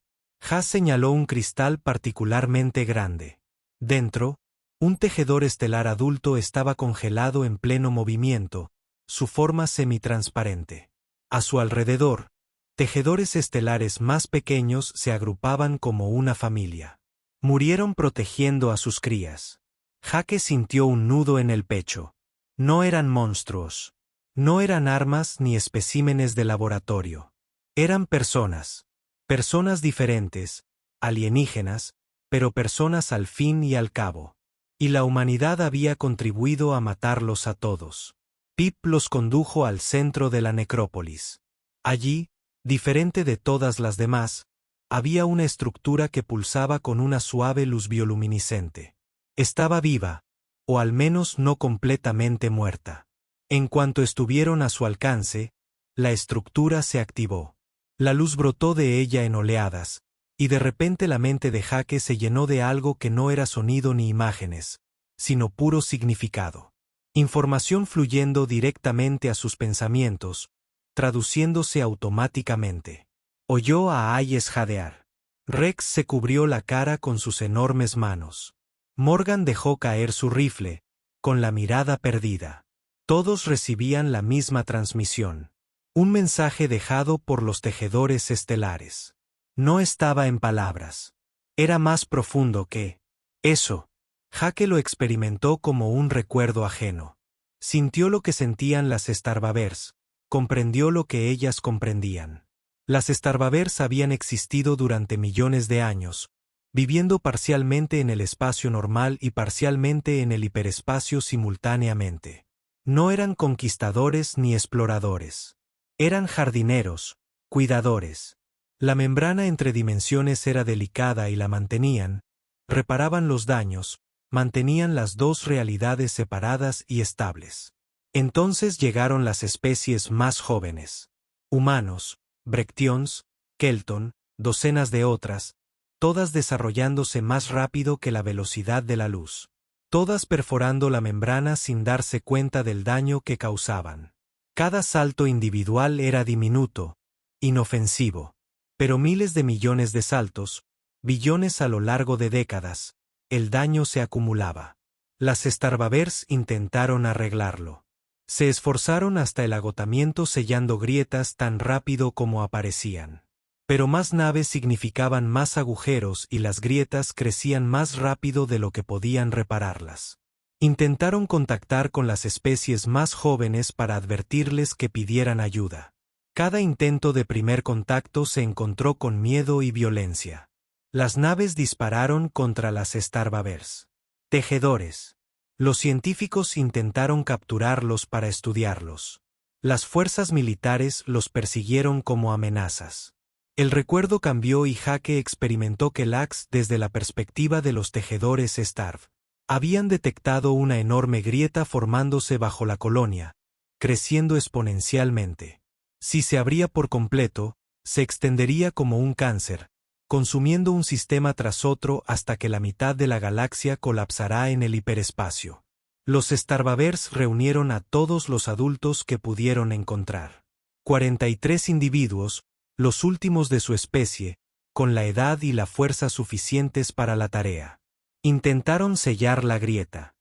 Haas señaló un cristal particularmente grande. Dentro, un tejedor estelar adulto estaba congelado en pleno movimiento, su forma semitransparente. A su alrededor, tejedores estelares más pequeños se agrupaban como una familia. Murieron protegiendo a sus crías. Jake sintió un nudo en el pecho. No eran monstruos. No eran armas ni especímenes de laboratorio. Eran personas. Personas diferentes, alienígenas, pero personas al fin y al cabo. Y la humanidad había contribuido a matarlos a todos. Pip los condujo al centro de la necrópolis. Allí, diferente de todas las demás, había una estructura que pulsaba con una suave luz bioluminiscente. Estaba viva, o al menos no completamente muerta. En cuanto estuvieron a su alcance, la estructura se activó. La luz brotó de ella en oleadas, y de repente la mente de Jake se llenó de algo que no era sonido ni imágenes, sino puro significado. Información fluyendo directamente a sus pensamientos, traduciéndose automáticamente. Oyó a Hayes jadear. Rex se cubrió la cara con sus enormes manos. Morgan dejó caer su rifle, con la mirada perdida. Todos recibían la misma transmisión. Un mensaje dejado por los tejedores estelares. No estaba en palabras. Era más profundo que eso. Jake lo experimentó como un recuerdo ajeno. Sintió lo que sentían las Starbeavers, comprendió lo que ellas comprendían. Las Starbeavers habían existido durante millones de años, viviendo parcialmente en el espacio normal y parcialmente en el hiperespacio simultáneamente. No eran conquistadores ni exploradores. Eran jardineros, cuidadores. La membrana entre dimensiones era delicada y la mantenían, reparaban los daños, mantenían las dos realidades separadas y estables. Entonces llegaron las especies más jóvenes. Humanos, Brechtions, Kelton, docenas de otras, todas desarrollándose más rápido que la velocidad de la luz. Todas perforando la membrana sin darse cuenta del daño que causaban. Cada salto individual era diminuto, inofensivo, pero miles de millones de saltos, billones a lo largo de décadas, el daño se acumulaba. Las Starbeavers intentaron arreglarlo. Se esforzaron hasta el agotamiento sellando grietas tan rápido como aparecían. Pero más naves significaban más agujeros y las grietas crecían más rápido de lo que podían repararlas. Intentaron contactar con las especies más jóvenes para advertirles que pidieran ayuda. Cada intento de primer contacto se encontró con miedo y violencia. Las naves dispararon contra las Starvavers. Tejedores. Los científicos intentaron capturarlos para estudiarlos. Las fuerzas militares los persiguieron como amenazas. El recuerdo cambió y Jake experimentó que Lax desde la perspectiva de los tejedores Starv. Habían detectado una enorme grieta formándose bajo la colonia, creciendo exponencialmente. Si se abría por completo, se extendería como un cáncer, consumiendo un sistema tras otro hasta que la mitad de la galaxia colapsará en el hiperespacio. Los Starvavers reunieron a todos los adultos que pudieron encontrar. 43 individuos, los últimos de su especie, con la edad y la fuerza suficientes para la tarea. Intentaron sellar la grieta.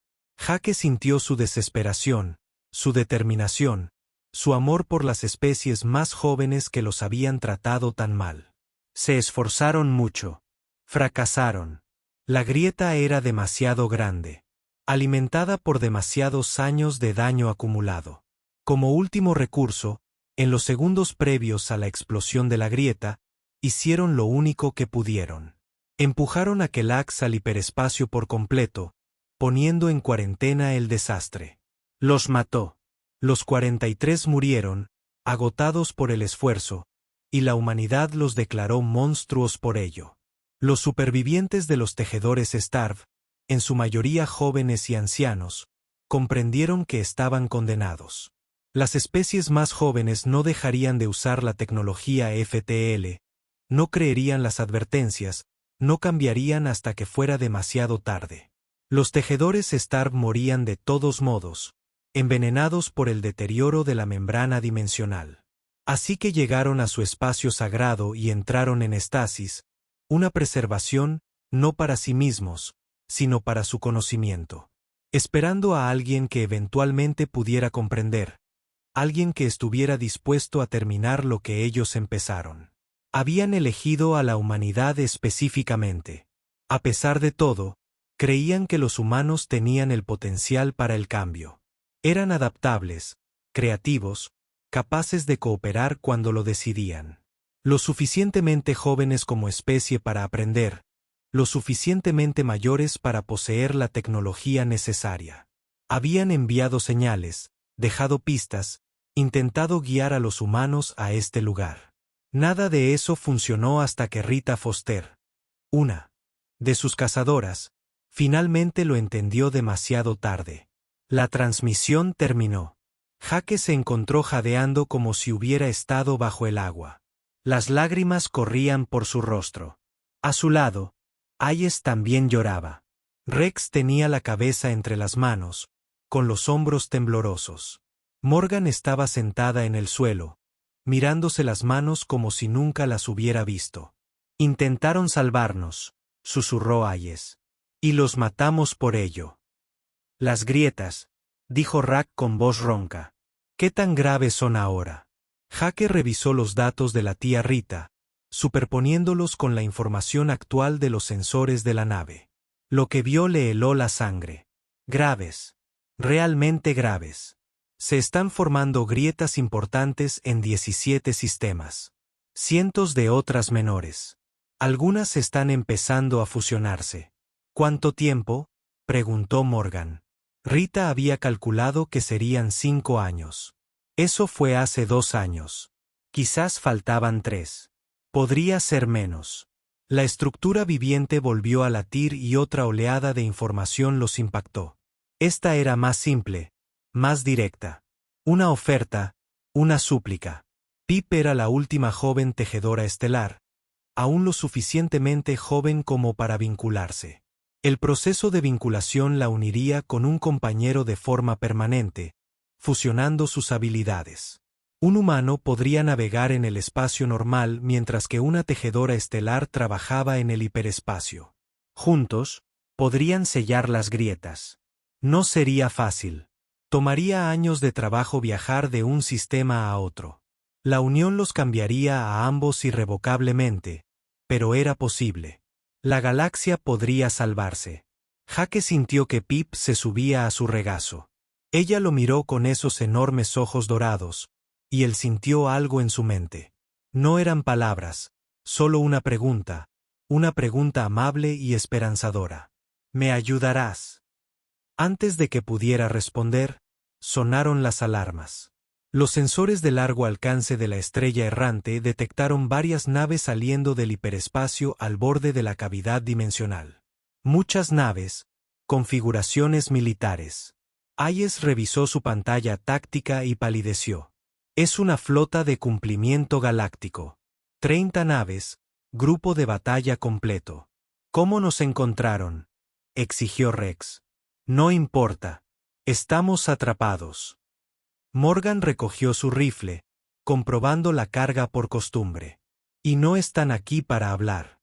Jake sintió su desesperación, su determinación, su amor por las especies más jóvenes que los habían tratado tan mal. Se esforzaron mucho. Fracasaron. La grieta era demasiado grande, alimentada por demasiados años de daño acumulado. Como último recurso, en los segundos previos a la explosión de la grieta, hicieron lo único que pudieron. Empujaron a Kelax al hiperespacio por completo, poniendo en cuarentena el desastre. Los mató. Los 43 murieron, agotados por el esfuerzo, y la humanidad los declaró monstruos por ello. Los supervivientes de los tejedores Starv, en su mayoría jóvenes y ancianos, comprendieron que estaban condenados. Las especies más jóvenes no dejarían de usar la tecnología FTL, no creerían las advertencias, no cambiarían hasta que fuera demasiado tarde. Los tejedores Starv morían de todos modos, envenenados por el deterioro de la membrana dimensional. Así que llegaron a su espacio sagrado y entraron en estasis, una preservación, no para sí mismos, sino para su conocimiento. Esperando a alguien que eventualmente pudiera comprender, alguien que estuviera dispuesto a terminar lo que ellos empezaron. Habían elegido a la humanidad específicamente. A pesar de todo, creían que los humanos tenían el potencial para el cambio. Eran adaptables, creativos, capaces de cooperar cuando lo decidían. Lo suficientemente jóvenes como especie para aprender, lo suficientemente mayores para poseer la tecnología necesaria. Habían enviado señales, dejado pistas, intentado guiar a los humanos a este lugar. Nada de eso funcionó hasta que Rita Foster, una de sus cazadoras, finalmente lo entendió demasiado tarde. La transmisión terminó. Jake se encontró jadeando como si hubiera estado bajo el agua. Las lágrimas corrían por su rostro. A su lado, Hayes también lloraba. Rex tenía la cabeza entre las manos, con los hombros temblorosos. Morgan estaba sentada en el suelo, mirándose las manos como si nunca las hubiera visto. Intentaron salvarnos, susurró Hayes. Y los matamos por ello. Las grietas, dijo Rack con voz ronca. ¿Qué tan graves son ahora? Jake revisó los datos de la tía Rita, superponiéndolos con la información actual de los sensores de la nave. Lo que vio le heló la sangre. Graves. Realmente graves. Se están formando grietas importantes en 17 sistemas. Cientos de otras menores. Algunas están empezando a fusionarse. ¿Cuánto tiempo?, preguntó Morgan. Rita había calculado que serían 5 años. Eso fue hace 2 años. Quizás faltaban 3. Podría ser menos. La estructura viviente volvió a latir y otra oleada de información los impactó. Esta era más simple, más directa. Una oferta, una súplica. Pip era la última joven tejedora estelar, aún lo suficientemente joven como para vincularse. El proceso de vinculación la uniría con un compañero de forma permanente, fusionando sus habilidades. Un humano podría navegar en el espacio normal mientras que una tejedora estelar trabajaba en el hiperespacio. Juntos, podrían sellar las grietas. No sería fácil. Tomaría años de trabajo viajar de un sistema a otro. La unión los cambiaría a ambos irrevocablemente, pero era posible. La galaxia podría salvarse. Jake sintió que Pip se subía a su regazo. Ella lo miró con esos enormes ojos dorados, y él sintió algo en su mente. No eran palabras, solo una pregunta amable y esperanzadora. ¿Me ayudarás? Antes de que pudiera responder, sonaron las alarmas. Los sensores de largo alcance de la estrella errante detectaron varias naves saliendo del hiperespacio al borde de la cavidad dimensional. Muchas naves, configuraciones militares. Hayes revisó su pantalla táctica y palideció. Es una flota de cumplimiento galáctico. 30 naves, grupo de batalla completo. ¿Cómo nos encontraron?, exigió Rex. No importa. Estamos atrapados. Morgan recogió su rifle, comprobando la carga por costumbre. Y no están aquí para hablar.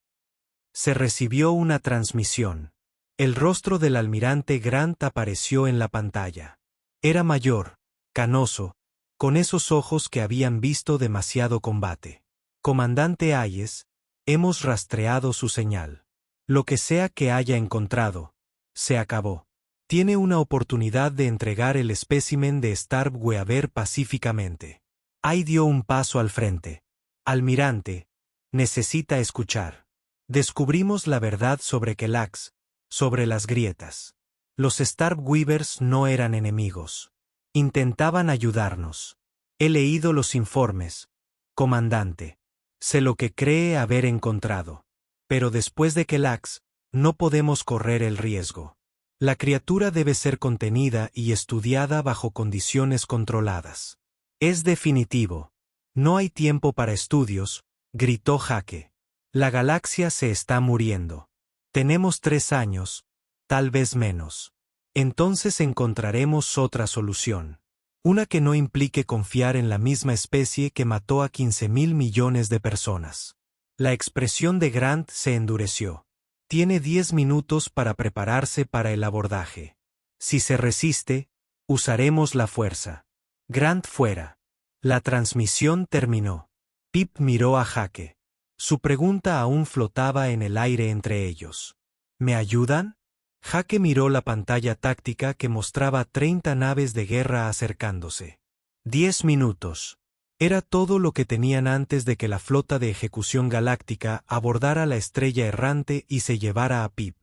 Se recibió una transmisión. El rostro del almirante Grant apareció en la pantalla. Era mayor, canoso, con esos ojos que habían visto demasiado combate. Comandante Hayes, hemos rastreado su señal. Lo que sea que haya encontrado, se acabó. Tiene una oportunidad de entregar el espécimen de Starkweaver pacíficamente. Hay dio un paso al frente. Almirante, necesita escuchar. Descubrimos la verdad sobre Kelax, sobre las grietas. Los Starkweavers no eran enemigos. Intentaban ayudarnos. He leído los informes, comandante. Sé lo que cree haber encontrado. Pero después de Kelax, no podemos correr el riesgo. La criatura debe ser contenida y estudiada bajo condiciones controladas. Es definitivo. No hay tiempo para estudios, gritó Jake. La galaxia se está muriendo. Tenemos 3 años, tal vez menos. Entonces encontraremos otra solución. Una que no implique confiar en la misma especie que mató a 15.000 millones de personas. La expresión de Grant se endureció. Tiene 10 minutos para prepararse para el abordaje. Si se resiste, usaremos la fuerza. Grant fuera. La transmisión terminó. Pip miró a Jake. Su pregunta aún flotaba en el aire entre ellos. ¿Me ayudan? Jake miró la pantalla táctica que mostraba 30 naves de guerra acercándose. 10 minutos. Era todo lo que tenían antes de que la flota de ejecución galáctica abordara la estrella errante y se llevara a Pip.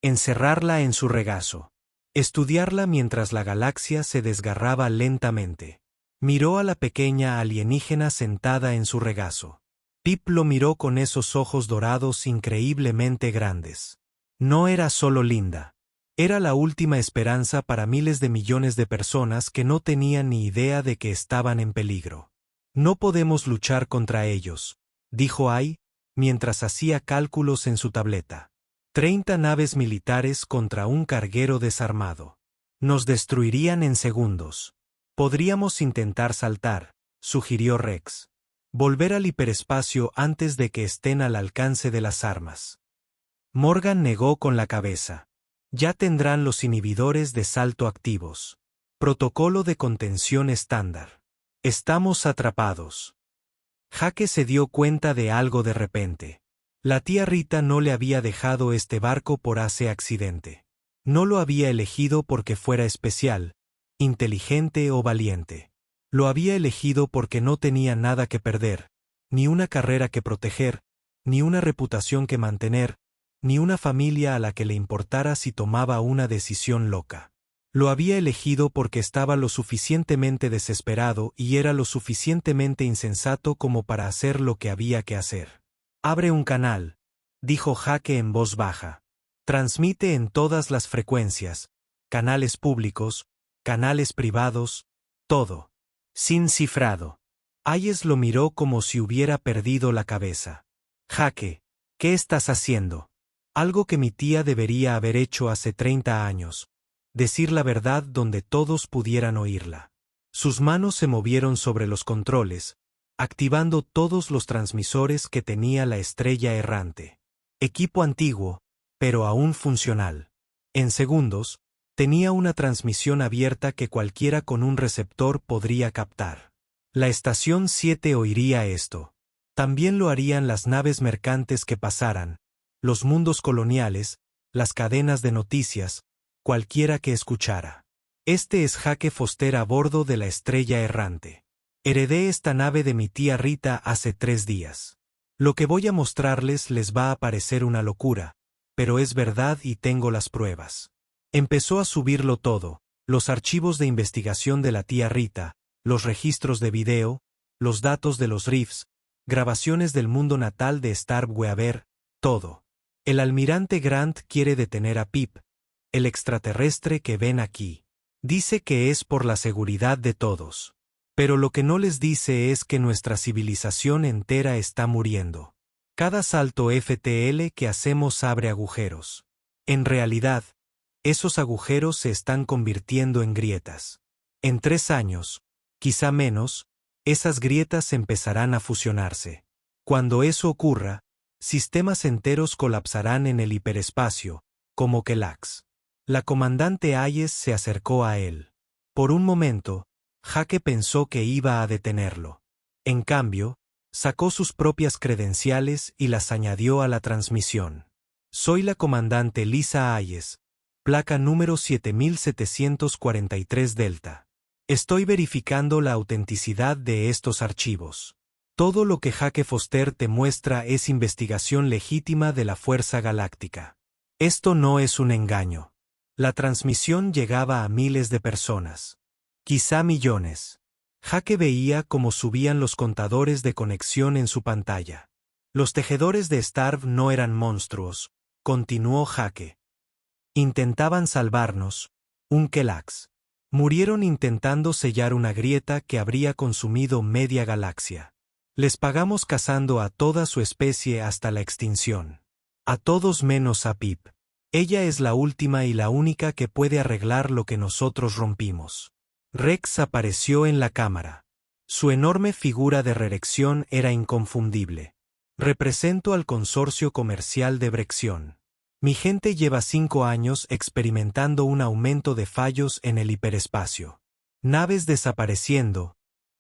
Encerrarla en su regazo. Estudiarla mientras la galaxia se desgarraba lentamente. Miró a la pequeña alienígena sentada en su regazo. Pip lo miró con esos ojos dorados increíblemente grandes. No era solo linda. Era la última esperanza para miles de millones de personas que no tenían ni idea de que estaban en peligro. No podemos luchar contra ellos, dijo Ai, mientras hacía cálculos en su tableta. 30 naves militares contra un carguero desarmado. Nos destruirían en segundos. Podríamos intentar saltar, sugirió Rex. Volver al hiperespacio antes de que estén al alcance de las armas. Morgan negó con la cabeza. Ya tendrán los inhibidores de salto activos. Protocolo de contención estándar. Estamos atrapados. Jake se dio cuenta de algo de repente. La tía Rita no le había dejado este barco por ese accidente. No lo había elegido porque fuera especial, inteligente o valiente. Lo había elegido porque no tenía nada que perder, ni una carrera que proteger, ni una reputación que mantener, ni una familia a la que le importara si tomaba una decisión loca. Lo había elegido porque estaba lo suficientemente desesperado y era lo suficientemente insensato como para hacer lo que había que hacer. Abre un canal, dijo Jake en voz baja. Transmite en todas las frecuencias, canales públicos, canales privados, todo. Sin cifrado. Hayes lo miró como si hubiera perdido la cabeza. Jake, ¿qué estás haciendo? Algo que mi tía debería haber hecho hace 30 años. Decir la verdad donde todos pudieran oírla. Sus manos se movieron sobre los controles, activando todos los transmisores que tenía la estrella errante. Equipo antiguo, pero aún funcional. En segundos, tenía una transmisión abierta que cualquiera con un receptor podría captar. La estación 7 oiría esto. También lo harían las naves mercantes que pasaran, los mundos coloniales, las cadenas de noticias, cualquiera que escuchara. Este es Jake Foster a bordo de la estrella errante. Heredé esta nave de mi tía Rita hace 3 días. Lo que voy a mostrarles les va a parecer una locura, pero es verdad y tengo las pruebas. Empezó a subirlo todo, los archivos de investigación de la tía Rita, los registros de video, los datos de los riffs, grabaciones del mundo natal de Starkweaver, todo. El almirante Grant quiere detener a Pip, el extraterrestre que ven aquí. Dice que es por la seguridad de todos. Pero lo que no les dice es que nuestra civilización entera está muriendo. Cada salto FTL que hacemos abre agujeros. En realidad, esos agujeros se están convirtiendo en grietas. En 3 años, quizá menos, esas grietas empezarán a fusionarse. Cuando eso ocurra, sistemas enteros colapsarán en el hiperespacio, como Kelax. La comandante Hayes se acercó a él. Por un momento, Jake pensó que iba a detenerlo. En cambio, sacó sus propias credenciales y las añadió a la transmisión. Soy la comandante Lisa Hayes, placa número 7743 Delta. Estoy verificando la autenticidad de estos archivos. Todo lo que Jake Foster te muestra es investigación legítima de la Fuerza Galáctica. Esto no es un engaño. La transmisión llegaba a miles de personas. Quizá millones. Jake veía cómo subían los contadores de conexión en su pantalla. Los tejedores de Starv no eran monstruos, continuó Jake. Intentaban salvarnos, un Kelax. Murieron intentando sellar una grieta que habría consumido media galaxia. Les pagamos cazando a toda su especie hasta la extinción. A todos menos a Pip. Ella es la última y la única que puede arreglar lo que nosotros rompimos. Rex apareció en la cámara. Su enorme figura de reerección era inconfundible. Represento al consorcio comercial de Brexión. Mi gente lleva 5 años experimentando un aumento de fallos en el hiperespacio. Naves desapareciendo,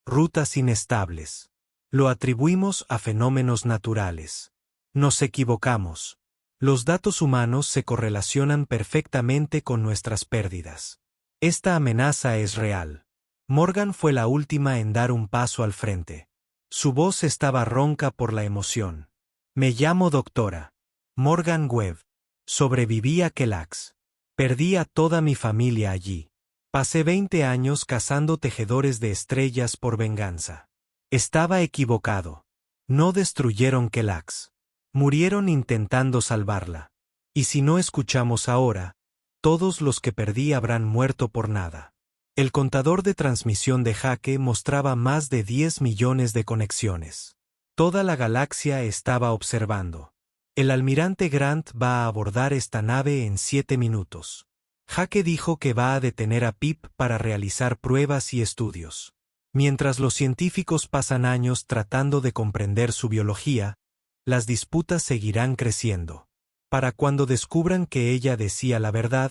rutas inestables. Lo atribuimos a fenómenos naturales. Nos equivocamos. Los datos humanos se correlacionan perfectamente con nuestras pérdidas. Esta amenaza es real. Morgan fue la última en dar un paso al frente. Su voz estaba ronca por la emoción. Me llamo doctora Morgan Webb. Sobreviví a Kelax. Perdí a toda mi familia allí. Pasé 20 años cazando tejedores de estrellas por venganza. Estaba equivocado. No destruyeron Kelax. Murieron intentando salvarla. Y si no escuchamos ahora, todos los que perdí habrán muerto por nada. El contador de transmisión de Jake mostraba más de 10 millones de conexiones. Toda la galaxia estaba observando. El almirante Grant va a abordar esta nave en 7 minutos. Jake dijo que va a detener a Pip para realizar pruebas y estudios. Mientras los científicos pasan años tratando de comprender su biología, las disputas seguirán creciendo. Para cuando descubran que ella decía la verdad,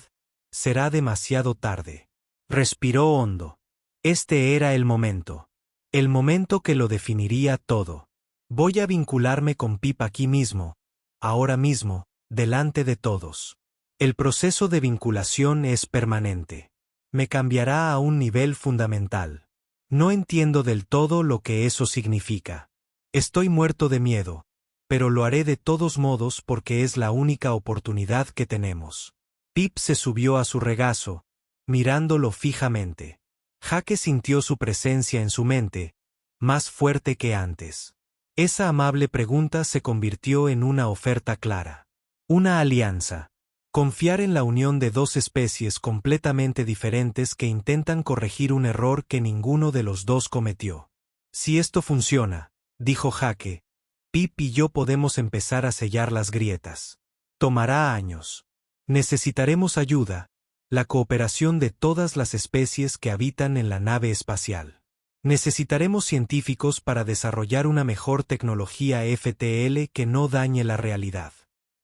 será demasiado tarde. Respiró hondo. Este era el momento. El momento que lo definiría todo. Voy a vincularme con Pip aquí mismo, ahora mismo, delante de todos. El proceso de vinculación es permanente. Me cambiará a un nivel fundamental. No entiendo del todo lo que eso significa. Estoy muerto de miedo, pero lo haré de todos modos porque es la única oportunidad que tenemos. Pip se subió a su regazo, mirándolo fijamente. Jake sintió su presencia en su mente, más fuerte que antes. Esa amable pregunta se convirtió en una oferta clara. Una alianza. Confiar en la unión de 2 especies completamente diferentes que intentan corregir un error que ninguno de los 2 cometió. Si esto funciona, dijo Jake, Pip y yo podemos empezar a sellar las grietas. Tomará años. Necesitaremos ayuda, la cooperación de todas las especies que habitan en la nave espacial. Necesitaremos científicos para desarrollar una mejor tecnología FTL que no dañe la realidad.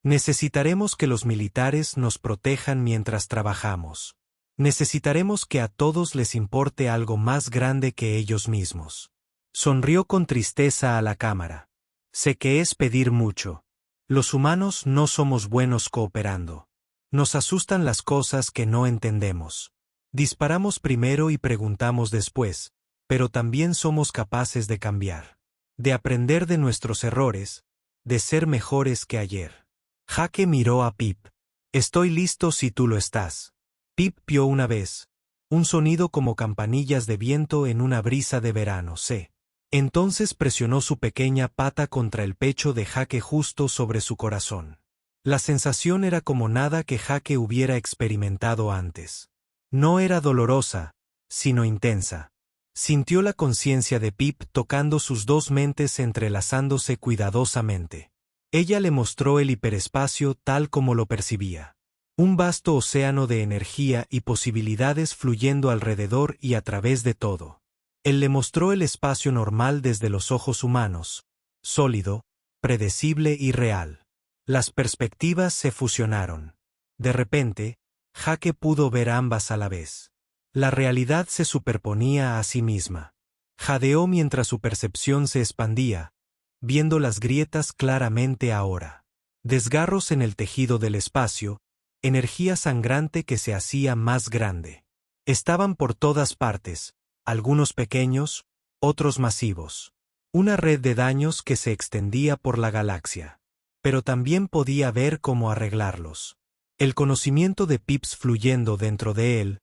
Necesitaremos que los militares nos protejan mientras trabajamos. Necesitaremos que a todos les importe algo más grande que ellos mismos. Sonrió con tristeza a la cámara. Sé que es pedir mucho. Los humanos no somos buenos cooperando. Nos asustan las cosas que no entendemos. Disparamos primero y preguntamos después, pero también somos capaces de cambiar, de aprender de nuestros errores, de ser mejores que ayer. Jake miró a Pip. Estoy listo si tú lo estás. Pip vio una vez, un sonido como campanillas de viento en una brisa de verano, sé. Entonces presionó su pequeña pata contra el pecho de Jake justo sobre su corazón. La sensación era como nada que Jake hubiera experimentado antes. No era dolorosa, sino intensa. Sintió la conciencia de Pip tocando sus dos mentes entrelazándose cuidadosamente. Ella le mostró el hiperespacio tal como lo percibía. Un vasto océano de energía y posibilidades fluyendo alrededor y a través de todo. Él le mostró el espacio normal desde los ojos humanos, sólido, predecible y real. Las perspectivas se fusionaron. De repente, Jake pudo ver ambas a la vez. La realidad se superponía a sí misma. Jadeó mientras su percepción se expandía, viendo las grietas claramente ahora. Desgarros en el tejido del espacio, energía sangrante que se hacía más grande. Estaban por todas partes, algunos pequeños, otros masivos. Una red de daños que se extendía por la galaxia. Pero también podía ver cómo arreglarlos. El conocimiento de Pips fluyendo dentro de él,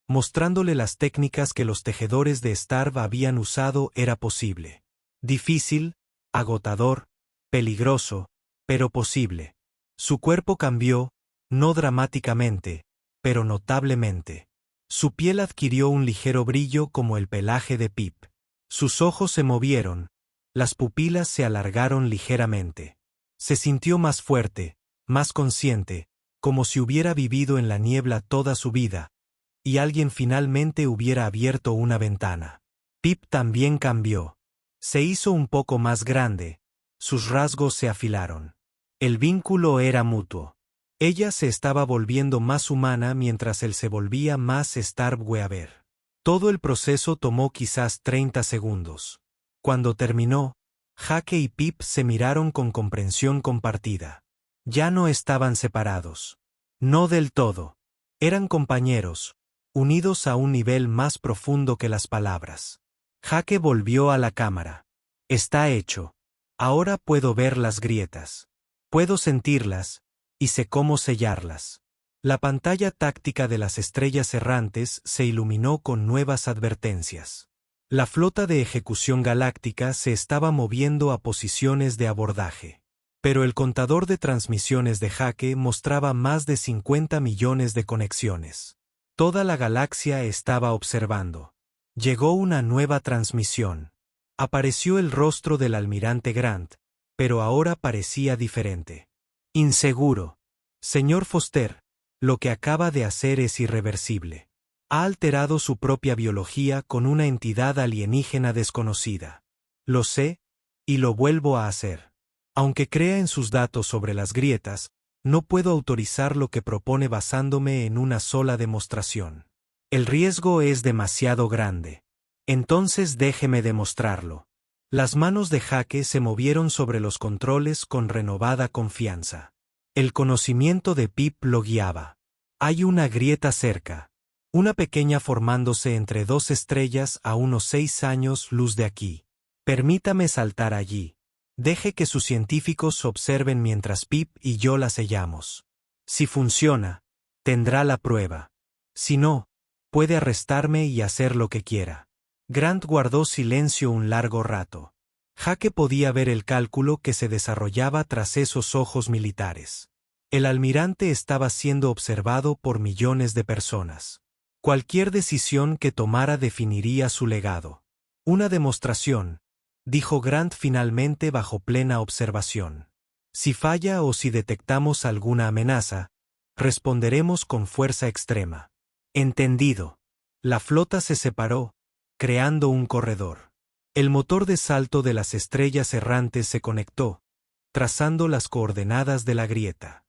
mostrándole las técnicas que los tejedores de Starv habían usado era posible. Difícil, agotador, peligroso, pero posible. Su cuerpo cambió, no dramáticamente, pero notablemente. Su piel adquirió un ligero brillo como el pelaje de Pip. Sus ojos se movieron, las pupilas se alargaron ligeramente. Se sintió más fuerte, más consciente, como si hubiera vivido en la niebla toda su vida, y alguien finalmente hubiera abierto una ventana. Pip también cambió. Se hizo un poco más grande, sus rasgos se afilaron. El vínculo era mutuo. Ella se estaba volviendo más humana mientras él se volvía más Starkweaver. Todo el proceso tomó quizás 30 segundos. Cuando terminó, Jake y Pip se miraron con comprensión compartida. Ya no estaban separados. No del todo. Eran compañeros, unidos a un nivel más profundo que las palabras. Jake volvió a la cámara. Está hecho. Ahora puedo ver las grietas. Puedo sentirlas, y sé cómo sellarlas. La pantalla táctica de las estrellas errantes se iluminó con nuevas advertencias. La flota de ejecución galáctica se estaba moviendo a posiciones de abordaje. Pero el contador de transmisiones de Jake mostraba más de 50 millones de conexiones. Toda la galaxia estaba observando. Llegó una nueva transmisión. Apareció el rostro del almirante Grant, pero ahora parecía diferente. Inseguro. Señor Foster, lo que acaba de hacer es irreversible. Ha alterado su propia biología con una entidad alienígena desconocida. Lo sé, y lo vuelvo a hacer. Aunque crea en sus datos sobre las grietas, no puedo autorizar lo que propone basándome en una sola demostración. El riesgo es demasiado grande. Entonces déjeme demostrarlo. Las manos de Jake se movieron sobre los controles con renovada confianza. El conocimiento de Pip lo guiaba. Hay una grieta cerca. Una pequeña formándose entre dos estrellas a unos 6 años luz de aquí. Permítame saltar allí. Deje que sus científicos observen mientras Pip y yo la sellamos. Si funciona, tendrá la prueba. Si no, puede arrestarme y hacer lo que quiera. Grant guardó silencio un largo rato. Jake podía ver el cálculo que se desarrollaba tras esos ojos militares. El almirante estaba siendo observado por millones de personas. Cualquier decisión que tomara definiría su legado. Una demostración, dijo Grant finalmente bajo plena observación. Si falla o si detectamos alguna amenaza, responderemos con fuerza extrema. Entendido. La flota se separó, creando un corredor. El motor de salto de las estrellas errantes se conectó, trazando las coordenadas de la grieta.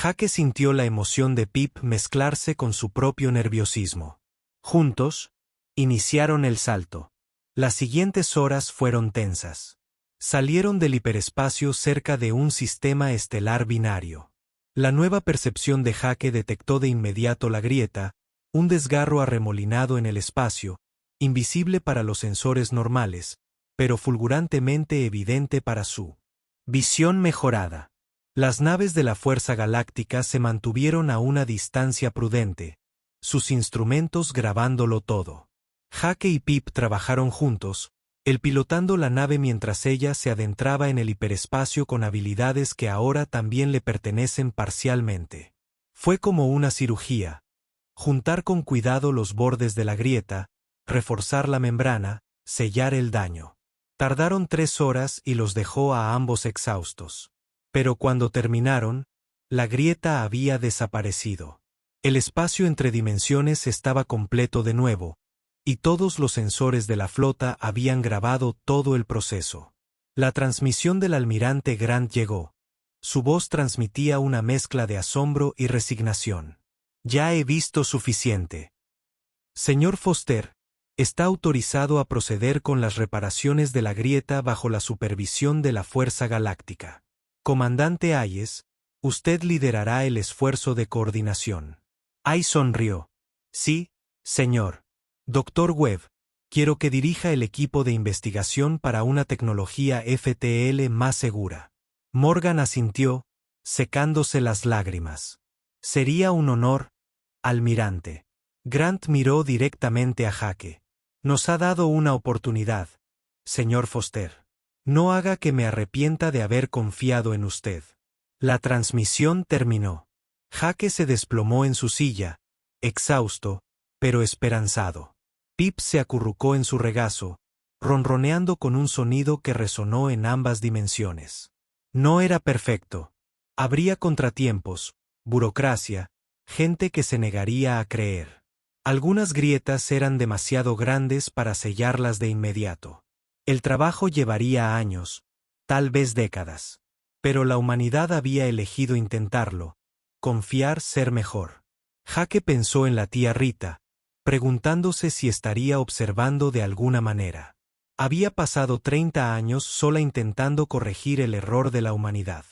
Jake sintió la emoción de Pip mezclarse con su propio nerviosismo. Juntos, iniciaron el salto. Las siguientes horas fueron tensas. Salieron del hiperespacio cerca de un sistema estelar binario. La nueva percepción de Jake detectó de inmediato la grieta, un desgarro arremolinado en el espacio, invisible para los sensores normales, pero fulgurantemente evidente para su visión mejorada. Las naves de la Fuerza Galáctica se mantuvieron a una distancia prudente, sus instrumentos grabándolo todo. Jake y Pip trabajaron juntos, él pilotando la nave mientras ella se adentraba en el hiperespacio con habilidades que ahora también le pertenecen parcialmente. Fue como una cirugía. Juntar con cuidado los bordes de la grieta, reforzar la membrana, sellar el daño. Tardaron 3 horas y los dejó a ambos exhaustos. Pero cuando terminaron, la grieta había desaparecido. El espacio entre dimensiones estaba completo de nuevo, y todos los sensores de la flota habían grabado todo el proceso. La transmisión del almirante Grant llegó. Su voz transmitía una mezcla de asombro y resignación. Ya he visto suficiente. Señor Foster, está autorizado a proceder con las reparaciones de la grieta bajo la supervisión de la Fuerza Galáctica. Comandante Hayes, usted liderará el esfuerzo de coordinación. Hay sonrió. Sí, señor. Doctor Webb, quiero que dirija el equipo de investigación para una tecnología FTL más segura. Morgan asintió, secándose las lágrimas. Sería un honor, almirante. Grant miró directamente a Jake. Nos ha dado una oportunidad, señor Foster. No haga que me arrepienta de haber confiado en usted. La transmisión terminó. Jake se desplomó en su silla, exhausto, pero esperanzado. Pip se acurrucó en su regazo, ronroneando con un sonido que resonó en ambas dimensiones. No era perfecto. Habría contratiempos, burocracia, gente que se negaría a creer. Algunas grietas eran demasiado grandes para sellarlas de inmediato. El trabajo llevaría años, tal vez décadas. Pero la humanidad había elegido intentarlo, confiar ser mejor. Jake pensó en la tía Rita, preguntándose si estaría observando de alguna manera. Había pasado 30 años sola intentando corregir el error de la humanidad.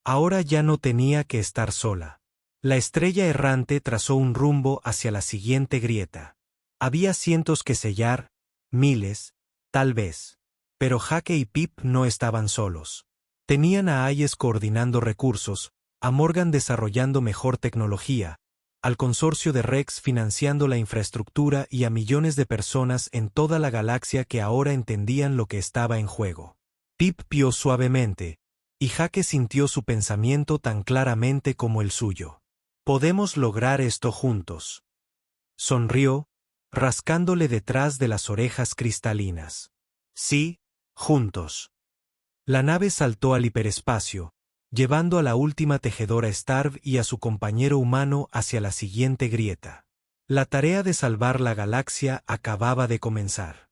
Ahora ya no tenía que estar sola. La estrella errante trazó un rumbo hacia la siguiente grieta. Había cientos que sellar, miles, tal vez. Pero Jake y Pip no estaban solos. Tenían a Hayes coordinando recursos, a Morgan desarrollando mejor tecnología, al consorcio de Rex financiando la infraestructura y a millones de personas en toda la galaxia que ahora entendían lo que estaba en juego. Pip pió suavemente, y Jake sintió su pensamiento tan claramente como el suyo. Podemos lograr esto juntos. Sonrió, rascándole detrás de las orejas cristalinas. Sí, juntos. La nave saltó al hiperespacio, llevando a la última tejedora Starv y a su compañero humano hacia la siguiente grieta. La tarea de salvar la galaxia acababa de comenzar.